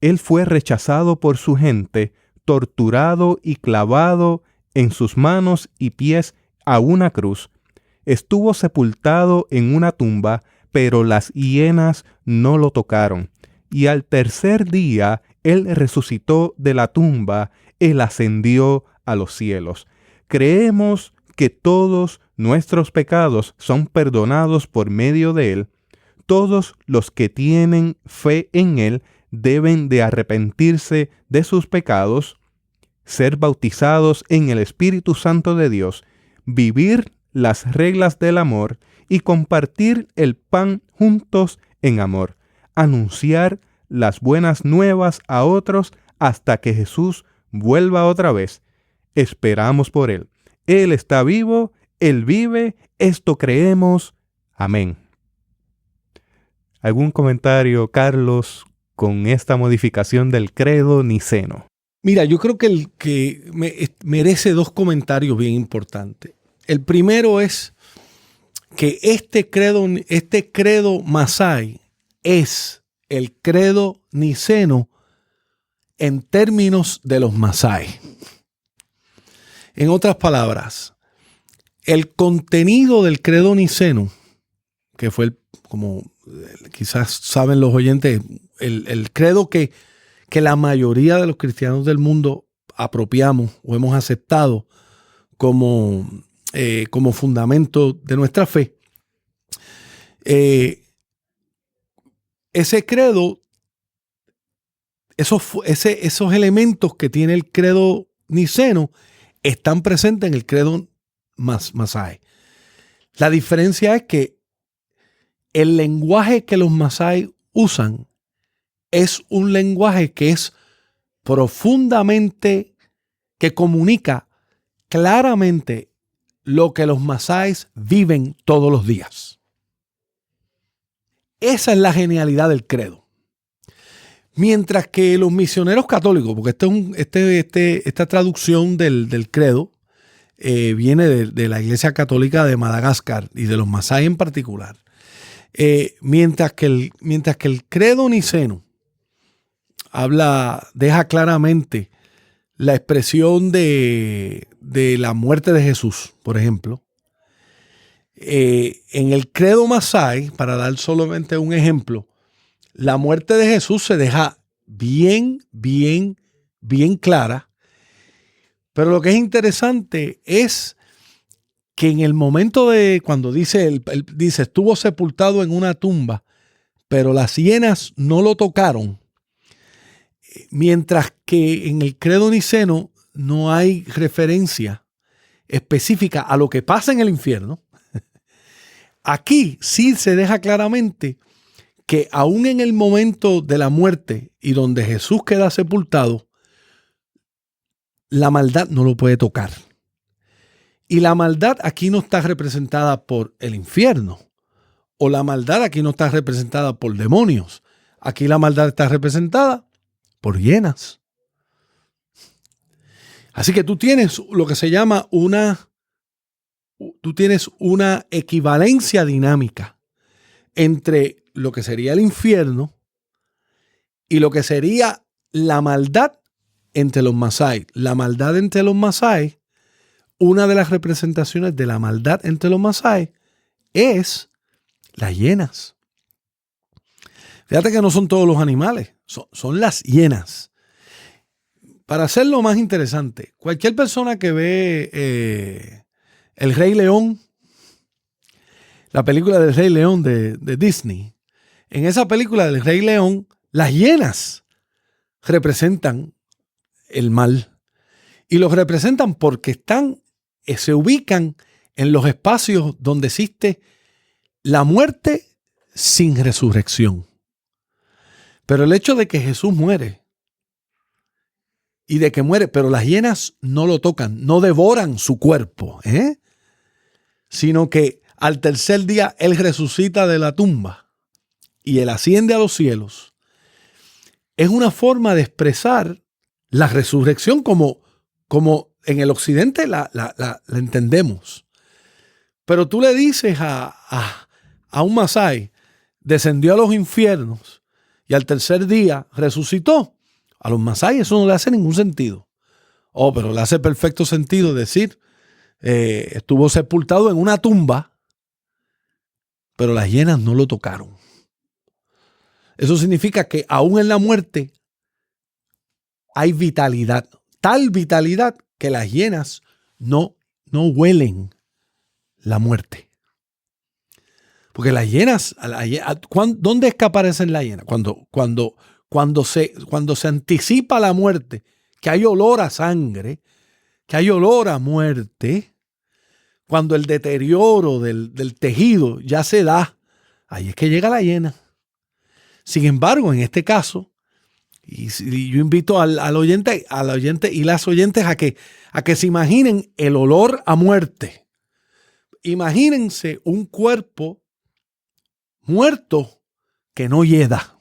Él fue rechazado por su gente, torturado y clavado en sus manos y pies a una cruz. Estuvo sepultado en una tumba, pero las hienas no lo tocaron. Y al tercer día Él resucitó de la tumba, Él ascendió a los cielos. Creemos que todos nuestros pecados son perdonados por medio de Él. Todos los que tienen fe en Él deben de arrepentirse de sus pecados, ser bautizados en el Espíritu Santo de Dios, vivir las reglas del amor y compartir el pan juntos en amor, anunciar las buenas nuevas a otros hasta que Jesús vuelva otra vez. Esperamos por Él. Él está vivo, Él vive, esto creemos. Amén. ¿Algún comentario, Carlos, con esta modificación del credo niceno? Mira, yo creo que merece dos comentarios bien importantes. El primero es que este credo Masái es el credo niceno en términos de los Masái. En otras palabras, el contenido del credo niceno, que fue, como quizás saben los oyentes, el credo que la mayoría de los cristianos del mundo apropiamos o hemos aceptado como fundamento de nuestra fe. Ese credo, esos elementos que tiene el credo niceno están presentes en el credo Masái. La diferencia es que el lenguaje que los Masái usan es un lenguaje que es profundamente, que comunica claramente lo que los Masáis viven todos los días. Esa es la genialidad del credo. Mientras que los misioneros católicos, porque esta traducción del credo viene de la Iglesia Católica de Madagascar y de los Masái en particular, mientras que el credo niceno deja claramente la expresión de la muerte de Jesús, por ejemplo. En el credo Masái, para dar solamente un ejemplo, la muerte de Jesús se deja bien clara. Pero lo que es interesante es que en el momento de cuando dice, dice, estuvo sepultado en una tumba, pero las hienas no lo tocaron. Mientras que en el credo niceno no hay referencia específica a lo que pasa en el infierno, aquí sí se deja claramente que aún en el momento de la muerte y donde Jesús queda sepultado, la maldad no lo puede tocar. Y la maldad aquí no está representada por el infierno, o la maldad aquí no está representada por demonios. Aquí la maldad está representada por hienas. Así que tú tienes lo que se llama una equivalencia dinámica entre lo que sería el infierno y lo que sería la maldad entre los Masái. La maldad entre los Masái, una de las representaciones de la maldad entre los Masái es las hienas. Fíjate que no son todos los animales, son las hienas. Para hacerlo más interesante, cualquier persona que ve El Rey León, la película del Rey León de Disney, en esa película del Rey León, las hienas representan el mal. Y los representan porque se ubican en los espacios donde existe la muerte sin resurrección. Pero el hecho de que Jesús muere y de que muere, pero las hienas no lo tocan, no devoran su cuerpo, sino que al tercer día Él resucita de la tumba y Él asciende a los cielos. Es una forma de expresar la resurrección como en el occidente la entendemos. Pero tú le dices a un Masái, descendió a los infiernos y al tercer día resucitó. A los Masái eso no le hace ningún sentido. Oh, pero le hace perfecto sentido decir, estuvo sepultado en una tumba, pero las hienas no lo tocaron. Eso significa que aún en la muerte hay vitalidad, tal vitalidad que las hienas no huelen la muerte. Porque las hienas, ¿dónde es que aparecen las hienas? Cuando se anticipa la muerte, que hay olor a sangre, que hay olor a muerte, cuando el deterioro del tejido ya se da, ahí es que llega la hiena. Sin embargo, en este caso, y yo invito al oyente y las oyentes a que se imaginen el olor a muerte. Imagínense un cuerpo muerto que no hieda.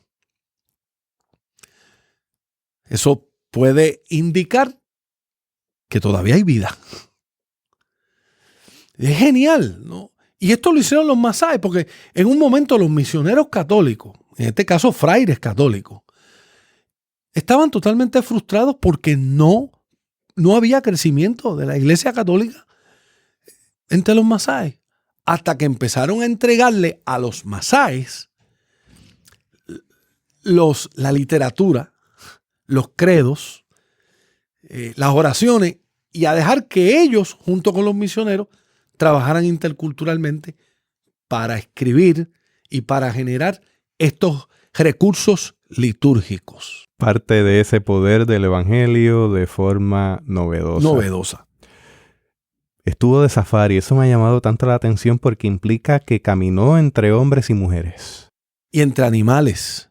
Eso puede indicar que todavía hay vida. Es genial, ¿no? Y esto lo hicieron los masáis, porque en un momento los misioneros católicos, en este caso frailes católicos, estaban totalmente frustrados porque no había crecimiento de la iglesia católica entre los masáis. Hasta que empezaron a entregarle a los masáis la literatura, los credos, las oraciones, y a dejar que ellos, junto con los misioneros, trabajaran interculturalmente para escribir y para generar estos recursos litúrgicos. Parte de ese poder del evangelio de forma novedosa. Estuvo de safari, eso me ha llamado tanto la atención porque implica que caminó entre hombres y mujeres. Y entre animales.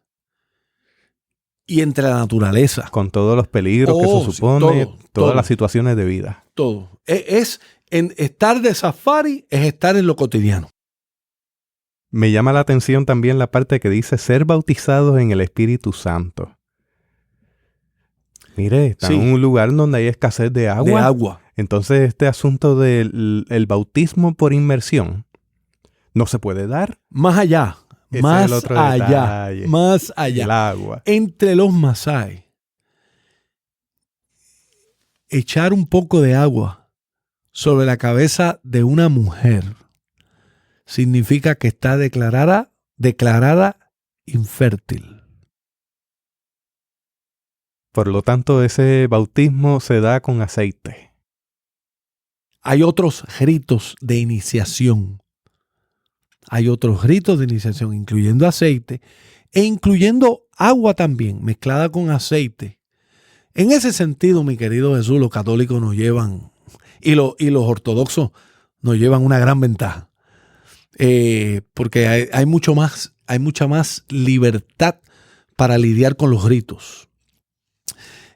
Y entre la naturaleza. Con todos los peligros que eso supone, sí, todas las situaciones de vida. Todo. Estar de safari es estar en lo cotidiano. Me llama la atención también la parte que dice ser bautizados en el Espíritu Santo. Mire, está en un lugar donde hay escasez de agua. De agua. Entonces este asunto del bautismo por inmersión no se puede dar. Más allá. Ese más es el otro allá. detalle. Más allá. El agua. Entre los masái, echar un poco de agua sobre la cabeza de una mujer significa que está declarada infértil. Por lo tanto, ese bautismo se da con aceite. Hay otros ritos de iniciación. Incluyendo aceite e incluyendo agua también, mezclada con aceite. En ese sentido, mi querido Jesús, los católicos nos llevan, y los ortodoxos nos llevan una gran ventaja. Porque hay mucha más libertad para lidiar con los ritos.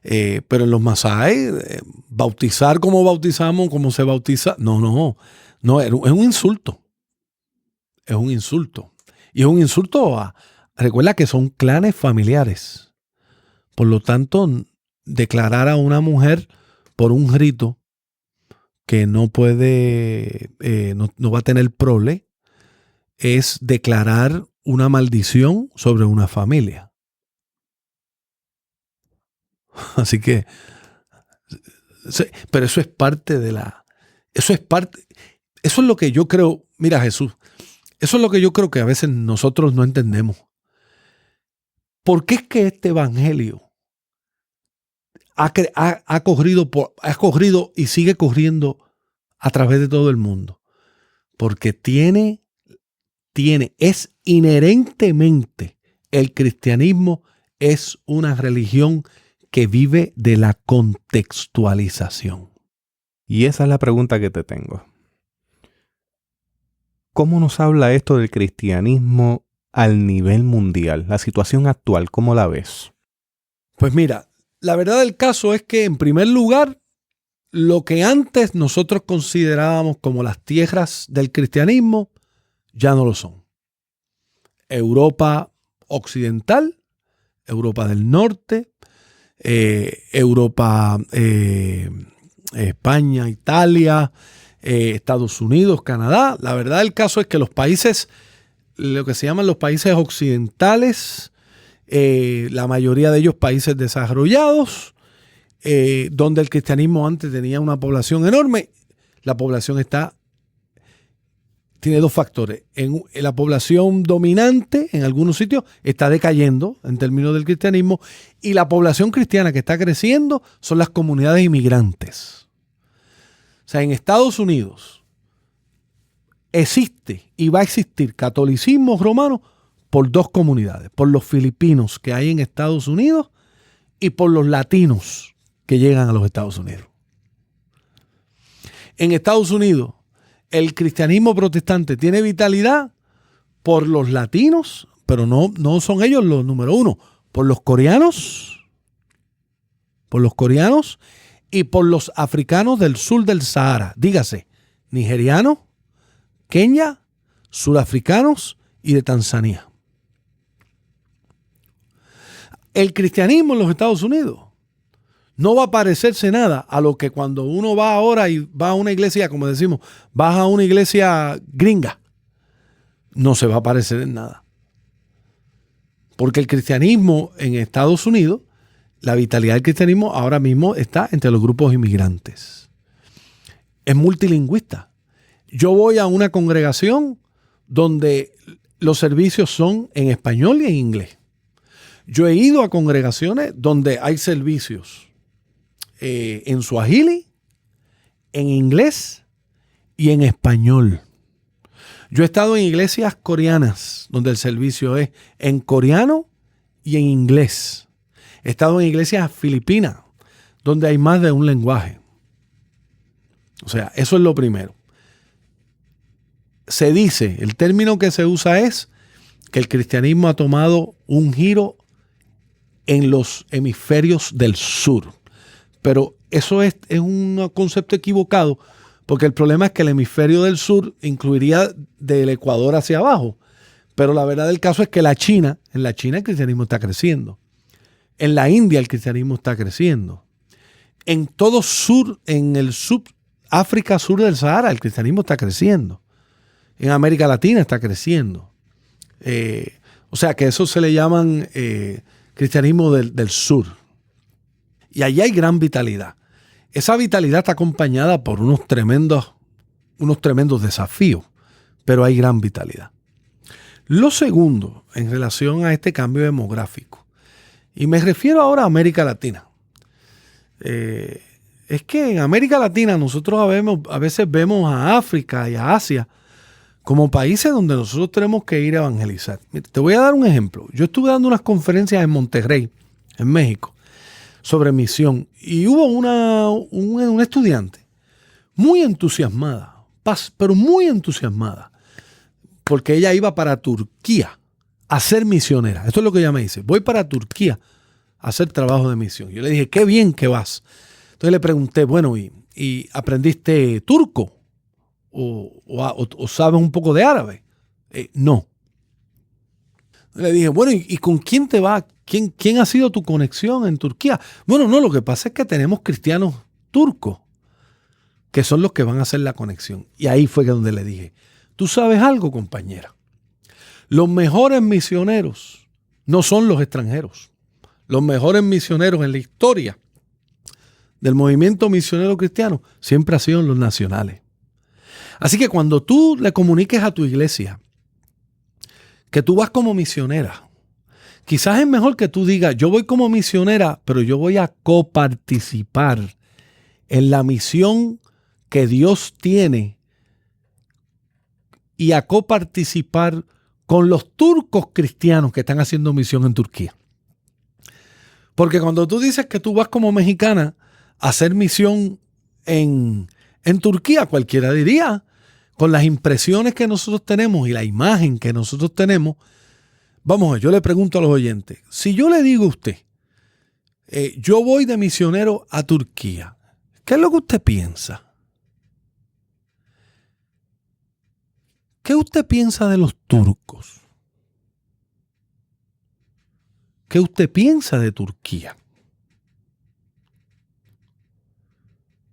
Pero en los masái, bautizar como bautizamos, como se bautiza, no, es un insulto. Es un insulto. Y es un insulto recuerda que son clanes familiares. Por lo tanto, declarar a una mujer por un rito que no puede, no va a tener prole, es declarar una maldición sobre una familia. Así que, pero eso es parte eso es lo que yo creo, mira Jesús, eso es lo que yo creo que a veces nosotros no entendemos. ¿Por qué es que este evangelio ha corrido y sigue corriendo a través de todo el mundo? Porque es inherentemente, el cristianismo es una religión que vive de la contextualización. Y esa es la pregunta que te tengo. ¿Cómo nos habla esto del cristianismo al nivel mundial? La situación actual, ¿cómo la ves? Pues mira, la verdad del caso es que en primer lugar, lo que antes nosotros considerábamos como las tierras del cristianismo, ya no lo son. Europa occidental, Europa del norte, Europa, España, Italia, Estados Unidos, Canadá. La verdad del caso es que los países, lo que se llaman los países occidentales, la mayoría de ellos países desarrollados, donde el cristianismo antes tenía una población enorme, la población tiene dos factores. En la población dominante, en algunos sitios, está decayendo en términos del cristianismo, y la población cristiana que está creciendo son las comunidades inmigrantes. O sea, en Estados Unidos existe y va a existir catolicismo romano por dos comunidades, por los filipinos que hay en Estados Unidos y por los latinos que llegan a los Estados Unidos. En Estados Unidos, el cristianismo protestante tiene vitalidad por los latinos, pero no son ellos los número uno, por los coreanos y por los africanos del sur del Sahara, dígase, nigerianos, Kenia, surafricanos y de Tanzania. El cristianismo en los Estados Unidos no va a parecerse nada a lo que cuando uno va ahora y va a una iglesia, como decimos, vas a una iglesia gringa. No se va a parecer en nada. Porque el cristianismo en Estados Unidos, la vitalidad del cristianismo ahora mismo está entre los grupos inmigrantes. Es multilingüista. Yo voy a una congregación donde los servicios son en español y en inglés. Yo he ido a congregaciones donde hay servicios en suajili, en inglés y en español. Yo he estado en iglesias coreanas donde el servicio es en coreano y en inglés. He estado en iglesias filipinas donde hay más de un lenguaje. O sea, eso es lo primero. Se dice, el término que se usa es que el cristianismo ha tomado un giro en los hemisferios del sur. Pero eso es un concepto equivocado, porque el problema es que el hemisferio del sur incluiría del Ecuador hacia abajo. Pero la verdad del caso es que en la China el cristianismo está creciendo. En la India el cristianismo está creciendo. En todo sur, en el África sur del Sahara, el cristianismo está creciendo. En América Latina está creciendo. O sea que eso se le llaman cristianismo del sur. Y allí hay gran vitalidad. Esa vitalidad está acompañada por unos tremendos desafíos, pero hay gran vitalidad. Lo segundo, en relación a este cambio demográfico, y me refiero ahora a América Latina, es que en América Latina nosotros a veces vemos a África y a Asia como países donde nosotros tenemos que ir a evangelizar. Te voy a dar un ejemplo. Yo estuve dando unas conferencias en Monterrey, en México, sobre misión, y hubo una estudiante muy entusiasmada, pero muy entusiasmada, porque ella iba para Turquía a ser misionera. Esto es lo que ella me dice: voy para Turquía a hacer trabajo de misión. Yo le dije: qué bien que vas. Entonces le pregunté: bueno, ¿y aprendiste turco? ¿O sabes un poco de árabe? No. Le dije: bueno, ¿y con quién te va? ¿Quién ha sido tu conexión en Turquía? Bueno, no, lo que pasa es que tenemos cristianos turcos que son los que van a hacer la conexión. Y ahí fue donde le dije: ¿tú sabes algo, compañera? Los mejores misioneros no son los extranjeros. Los mejores misioneros en la historia del movimiento misionero cristiano siempre han sido los nacionales. Así que cuando tú le comuniques a tu iglesia que tú vas como misionera, quizás es mejor que tú digas: yo voy como misionera, pero yo voy a coparticipar en la misión que Dios tiene y a coparticipar con los turcos cristianos que están haciendo misión en Turquía. Porque cuando tú dices que tú vas como mexicana a hacer misión en Turquía, cualquiera diría, con las impresiones que nosotros tenemos y la imagen que nosotros tenemos. Vamos a ver, yo le pregunto a los oyentes: si yo le digo a usted, yo voy de misionero a Turquía, ¿qué es lo que usted piensa? ¿Qué usted piensa de los turcos? ¿Qué usted piensa de Turquía?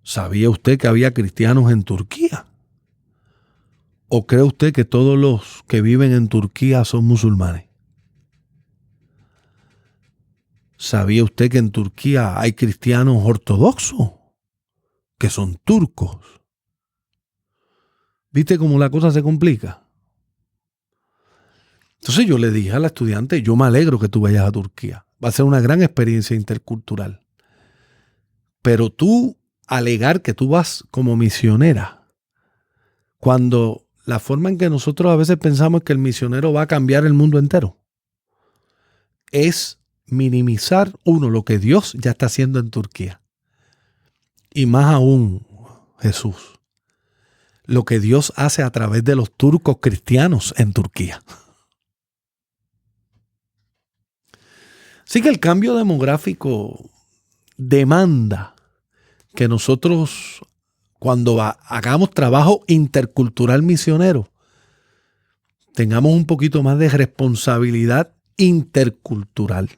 ¿Sabía usted que había cristianos en Turquía? ¿O cree usted que todos los que viven en Turquía son musulmanes? ¿Sabía usted que en Turquía hay cristianos ortodoxos que son turcos? ¿Viste cómo la cosa se complica? Entonces yo le dije a la estudiante, yo me alegro que tú vayas a Turquía. Va a ser una gran experiencia intercultural. Pero tú alegar que tú vas como misionera, cuando la forma en que nosotros a veces pensamos que el misionero va a cambiar el mundo entero, es minimizar, lo que Dios ya está haciendo en Turquía. Y más aún, Jesús, lo que Dios hace a través de los turcos cristianos en Turquía. Así que el cambio demográfico demanda que nosotros, cuando hagamos trabajo intercultural misionero, tengamos un poquito más de responsabilidad intercultural.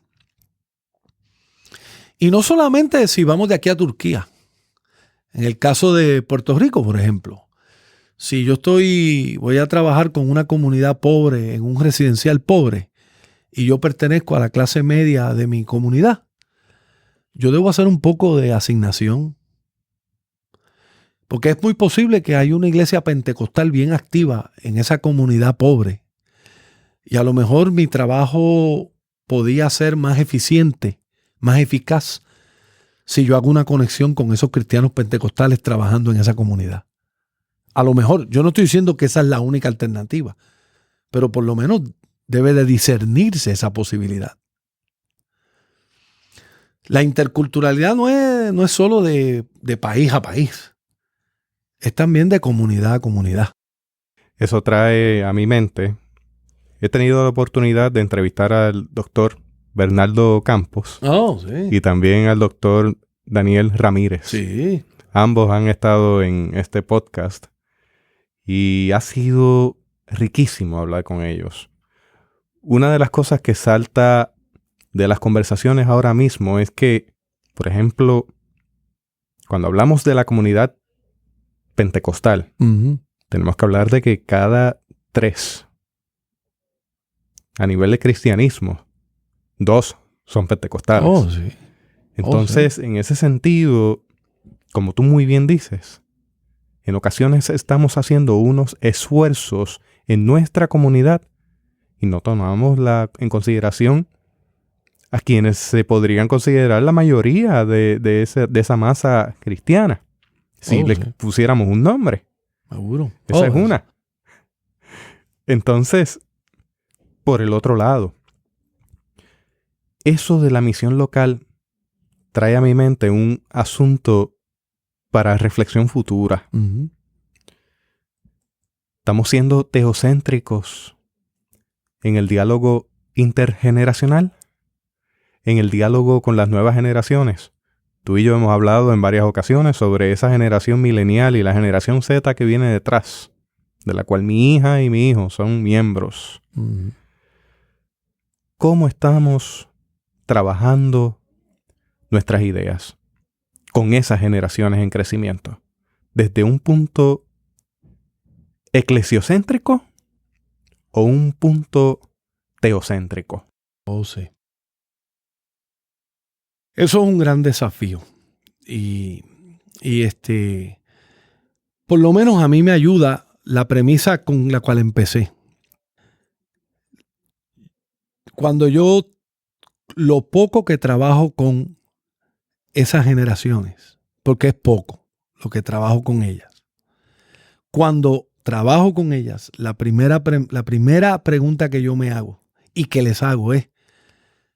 Y no solamente si vamos de aquí a Turquía. En el caso de Puerto Rico, por ejemplo, si yo voy a trabajar con una comunidad pobre, en un residencial pobre, y yo pertenezco a la clase media de mi comunidad, yo debo hacer un poco de asignación. Porque es muy posible que haya una iglesia pentecostal bien activa en esa comunidad pobre. Y a lo mejor mi trabajo podía ser más eficiente, más eficaz, si yo hago una conexión con esos cristianos pentecostales trabajando en esa comunidad. A lo mejor, yo no estoy diciendo que esa es la única alternativa, pero por lo menos debe de discernirse esa posibilidad. La interculturalidad no es solo de país a país, es también de comunidad a comunidad. Eso trae a mi mente, he tenido la oportunidad de entrevistar al doctor Bernardo Campos y también al doctor Daniel Ramírez. Sí. Ambos han estado en este podcast y ha sido riquísimo hablar con ellos. Una de las cosas que salta de las conversaciones ahora mismo es que, por ejemplo, cuando hablamos de la comunidad pentecostal, tenemos que hablar de que cada 3, a nivel de cristianismo, 2 son pentecostales. Sí. Entonces, en ese sentido, como tú muy bien dices, en ocasiones estamos haciendo unos esfuerzos en nuestra comunidad y no tomamos en consideración a quienes se podrían considerar la mayoría de esa masa cristiana. Si le pusiéramos un nombre. Seguro. Esa es una. Entonces, por el otro lado, eso de la misión local trae a mi mente un asunto para reflexión futura. Estamos siendo teocéntricos en el diálogo intergeneracional, en el diálogo con las nuevas generaciones. Tú y yo hemos hablado en varias ocasiones sobre esa generación milenial y la generación Z que viene detrás, de la cual mi hija y mi hijo son miembros. ¿Cómo estamos trabajando nuestras ideas con esas generaciones en crecimiento? ¿Desde un punto eclesiocéntrico o un punto teocéntrico? Sí. Eso es un gran desafío. Y por lo menos a mí me ayuda la premisa con la cual empecé. Cuando yo, lo poco que trabajo con esas generaciones, porque es poco lo que trabajo con ellas. Cuando trabajo con ellas, la primera pregunta que yo me hago y que les hago es,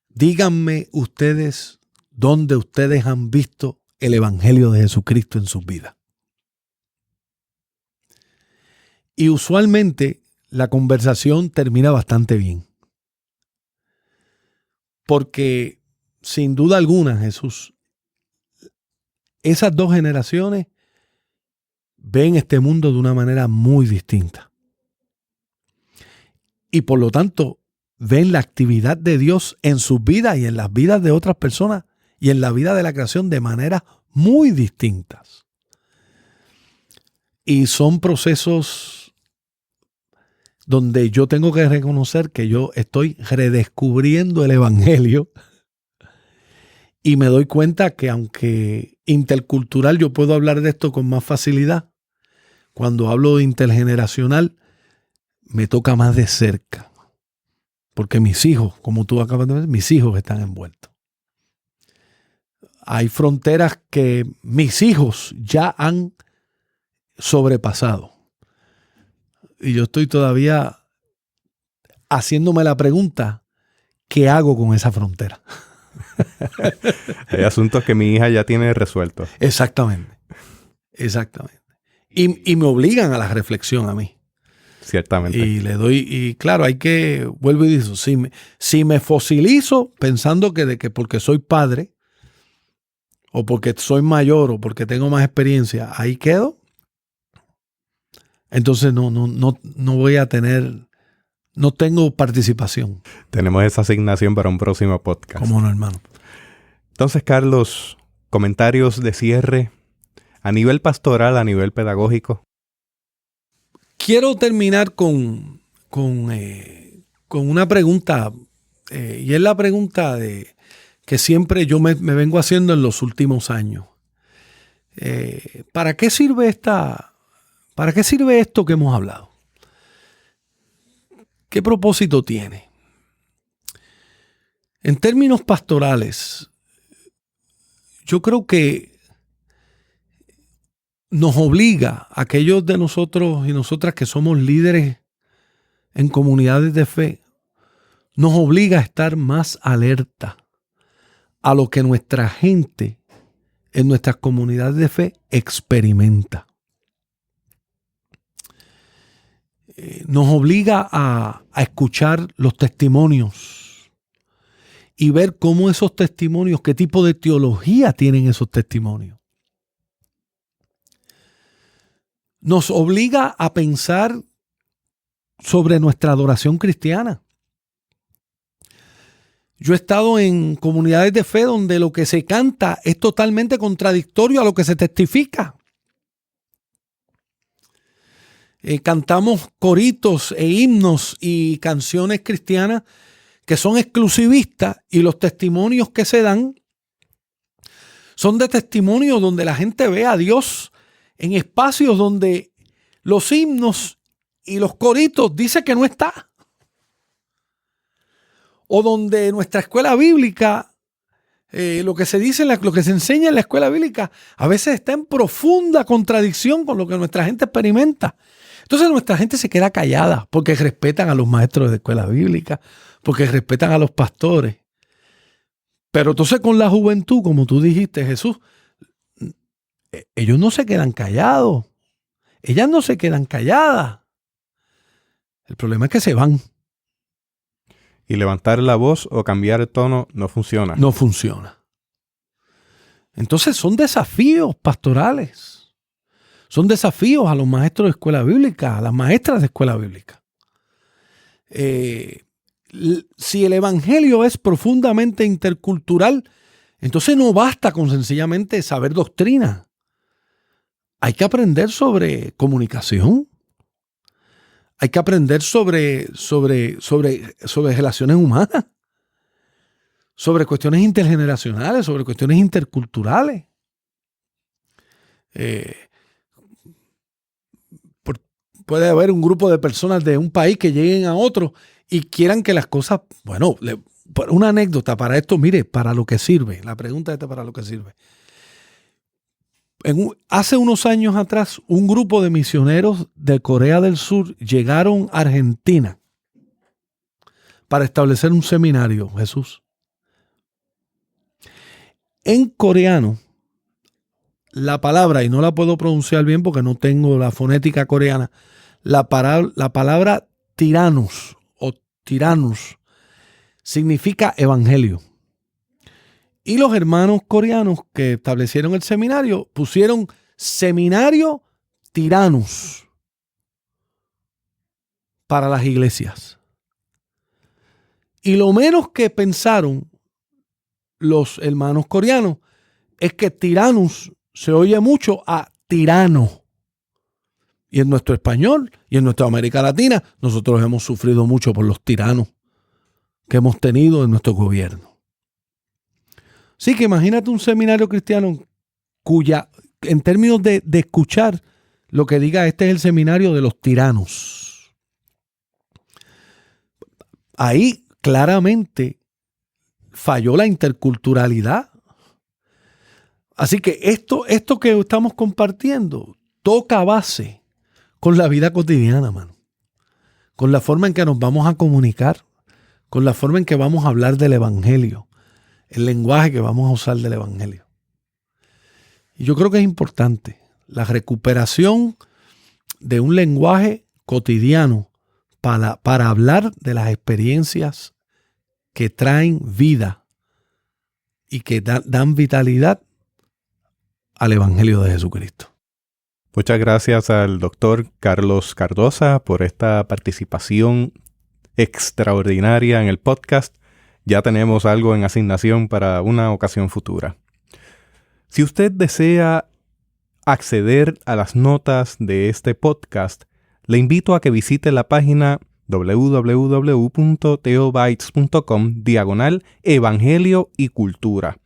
díganme ustedes dónde ustedes han visto el Evangelio de Jesucristo en sus vidas. Y usualmente la conversación termina bastante bien. Porque sin duda alguna, Jesús, esas 2 generaciones ven este mundo de una manera muy distinta. Y por lo tanto, ven la actividad de Dios en sus vidas y en las vidas de otras personas y en la vida de la creación de maneras muy distintas. Y son procesos donde yo tengo que reconocer que yo estoy redescubriendo el Evangelio Y me doy cuenta que aunque intercultural yo puedo hablar de esto con más facilidad, cuando hablo de intergeneracional me toca más de cerca. Porque mis hijos, como tú acabas de ver, mis hijos están envueltos. Hay fronteras que mis hijos ya han sobrepasado. Y yo estoy todavía haciéndome la pregunta, ¿qué hago con esa frontera? Hay asuntos que mi hija ya tiene resueltos. Exactamente. Y me obligan a la reflexión a mí. Ciertamente. Y le doy, y claro, vuelvo y digo, si me fosilizo pensando que porque soy padre, o porque soy mayor, o porque tengo más experiencia, ahí quedo, entonces no voy a tener, no tengo participación. Tenemos esa asignación para un próximo podcast. ¿Cómo no, hermano? Entonces, Carlos, comentarios de cierre a nivel pastoral, a nivel pedagógico. Quiero terminar con una pregunta, y es la pregunta que siempre yo me vengo haciendo en los últimos años. ¿Para qué sirve esto que hemos hablado? ¿Qué propósito tiene? En términos pastorales, yo creo que nos obliga a aquellos de nosotros y nosotras que somos líderes en comunidades de fe, nos obliga a estar más alerta a lo que nuestra gente en nuestras comunidades de fe experimenta. Nos obliga a escuchar los testimonios y ver cómo esos testimonios, qué tipo de teología tienen esos testimonios. Nos obliga a pensar sobre nuestra adoración cristiana. Yo he estado en comunidades de fe donde lo que se canta es totalmente contradictorio a lo que se testifica. Cantamos coritos e himnos y canciones cristianas que son exclusivistas, y los testimonios que se dan son de testimonios donde la gente ve a Dios en espacios donde los himnos y los coritos dicen que no está. O donde nuestra escuela bíblica, lo que se dice, lo que se enseña en la escuela bíblica, a veces está en profunda contradicción con lo que nuestra gente experimenta. Entonces nuestra gente se queda callada porque respetan a los maestros de escuela bíblica, porque respetan a los pastores. Pero entonces con la juventud, como tú dijiste, Jesús, ellos no se quedan callados. Ellas no se quedan calladas. El problema es que se van. Y levantar la voz o cambiar el tono no funciona. No funciona. Entonces son desafíos pastorales. Son desafíos a los maestros de escuela bíblica, a las maestras de escuela bíblica. Si el evangelio es profundamente intercultural, entonces no basta con sencillamente saber doctrina. Hay que aprender sobre comunicación. Hay que aprender sobre relaciones humanas, sobre cuestiones intergeneracionales, sobre cuestiones interculturales. Puede haber un grupo de personas de un país que lleguen a otro y quieran que las cosas, bueno, una anécdota para esto, mire, para lo que sirve. La pregunta esta, para lo que sirve. Hace unos años atrás, un grupo de misioneros de Corea del Sur llegaron a Argentina para establecer un seminario, Jesús. En coreano, la palabra, y no la puedo pronunciar bien porque no tengo la fonética coreana, la palabra tiranos o tiranus significa evangelio. Y los hermanos coreanos que establecieron el seminario pusieron seminario tiranus para las iglesias. Y lo menos que pensaron los hermanos coreanos es que tiranus se oye mucho a tirano. Y en nuestro español y en nuestra América Latina, nosotros hemos sufrido mucho por los tiranos que hemos tenido en nuestro gobierno. Sí, que imagínate un seminario cristiano cuya, en términos de escuchar, lo que diga, este es el seminario de los tiranos. Ahí claramente falló la interculturalidad. Así que esto que estamos compartiendo toca base con la vida cotidiana, mano. Con la forma en que nos vamos a comunicar, con la forma en que vamos a hablar del evangelio, el lenguaje que vamos a usar del evangelio. Y yo creo que es importante la recuperación de un lenguaje cotidiano para hablar de las experiencias que traen vida y que dan vitalidad al evangelio de Jesucristo. Muchas gracias al doctor Carlos Cardosa por esta participación extraordinaria en el podcast. Ya tenemos algo en asignación para una ocasión futura. Si usted desea acceder a las notas de este podcast, le invito a que visite la página www.theobites.com/Evangelio y Cultura.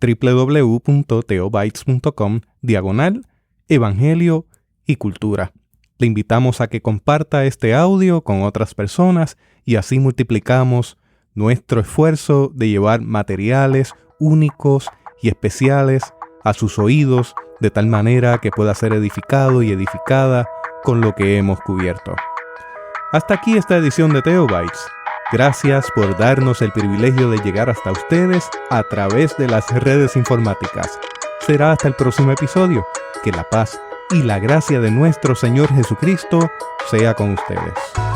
www.theobites.com/Evangelio y Cultura. Le invitamos a que comparta este audio con otras personas y así multiplicamos nuestro esfuerzo de llevar materiales únicos y especiales a sus oídos de tal manera que pueda ser edificado y edificada con lo que hemos cubierto. Hasta aquí esta edición de Theobites. Gracias por darnos el privilegio de llegar hasta ustedes a través de las redes informáticas. Será hasta el próximo episodio. Que la paz y la gracia de nuestro Señor Jesucristo sea con ustedes.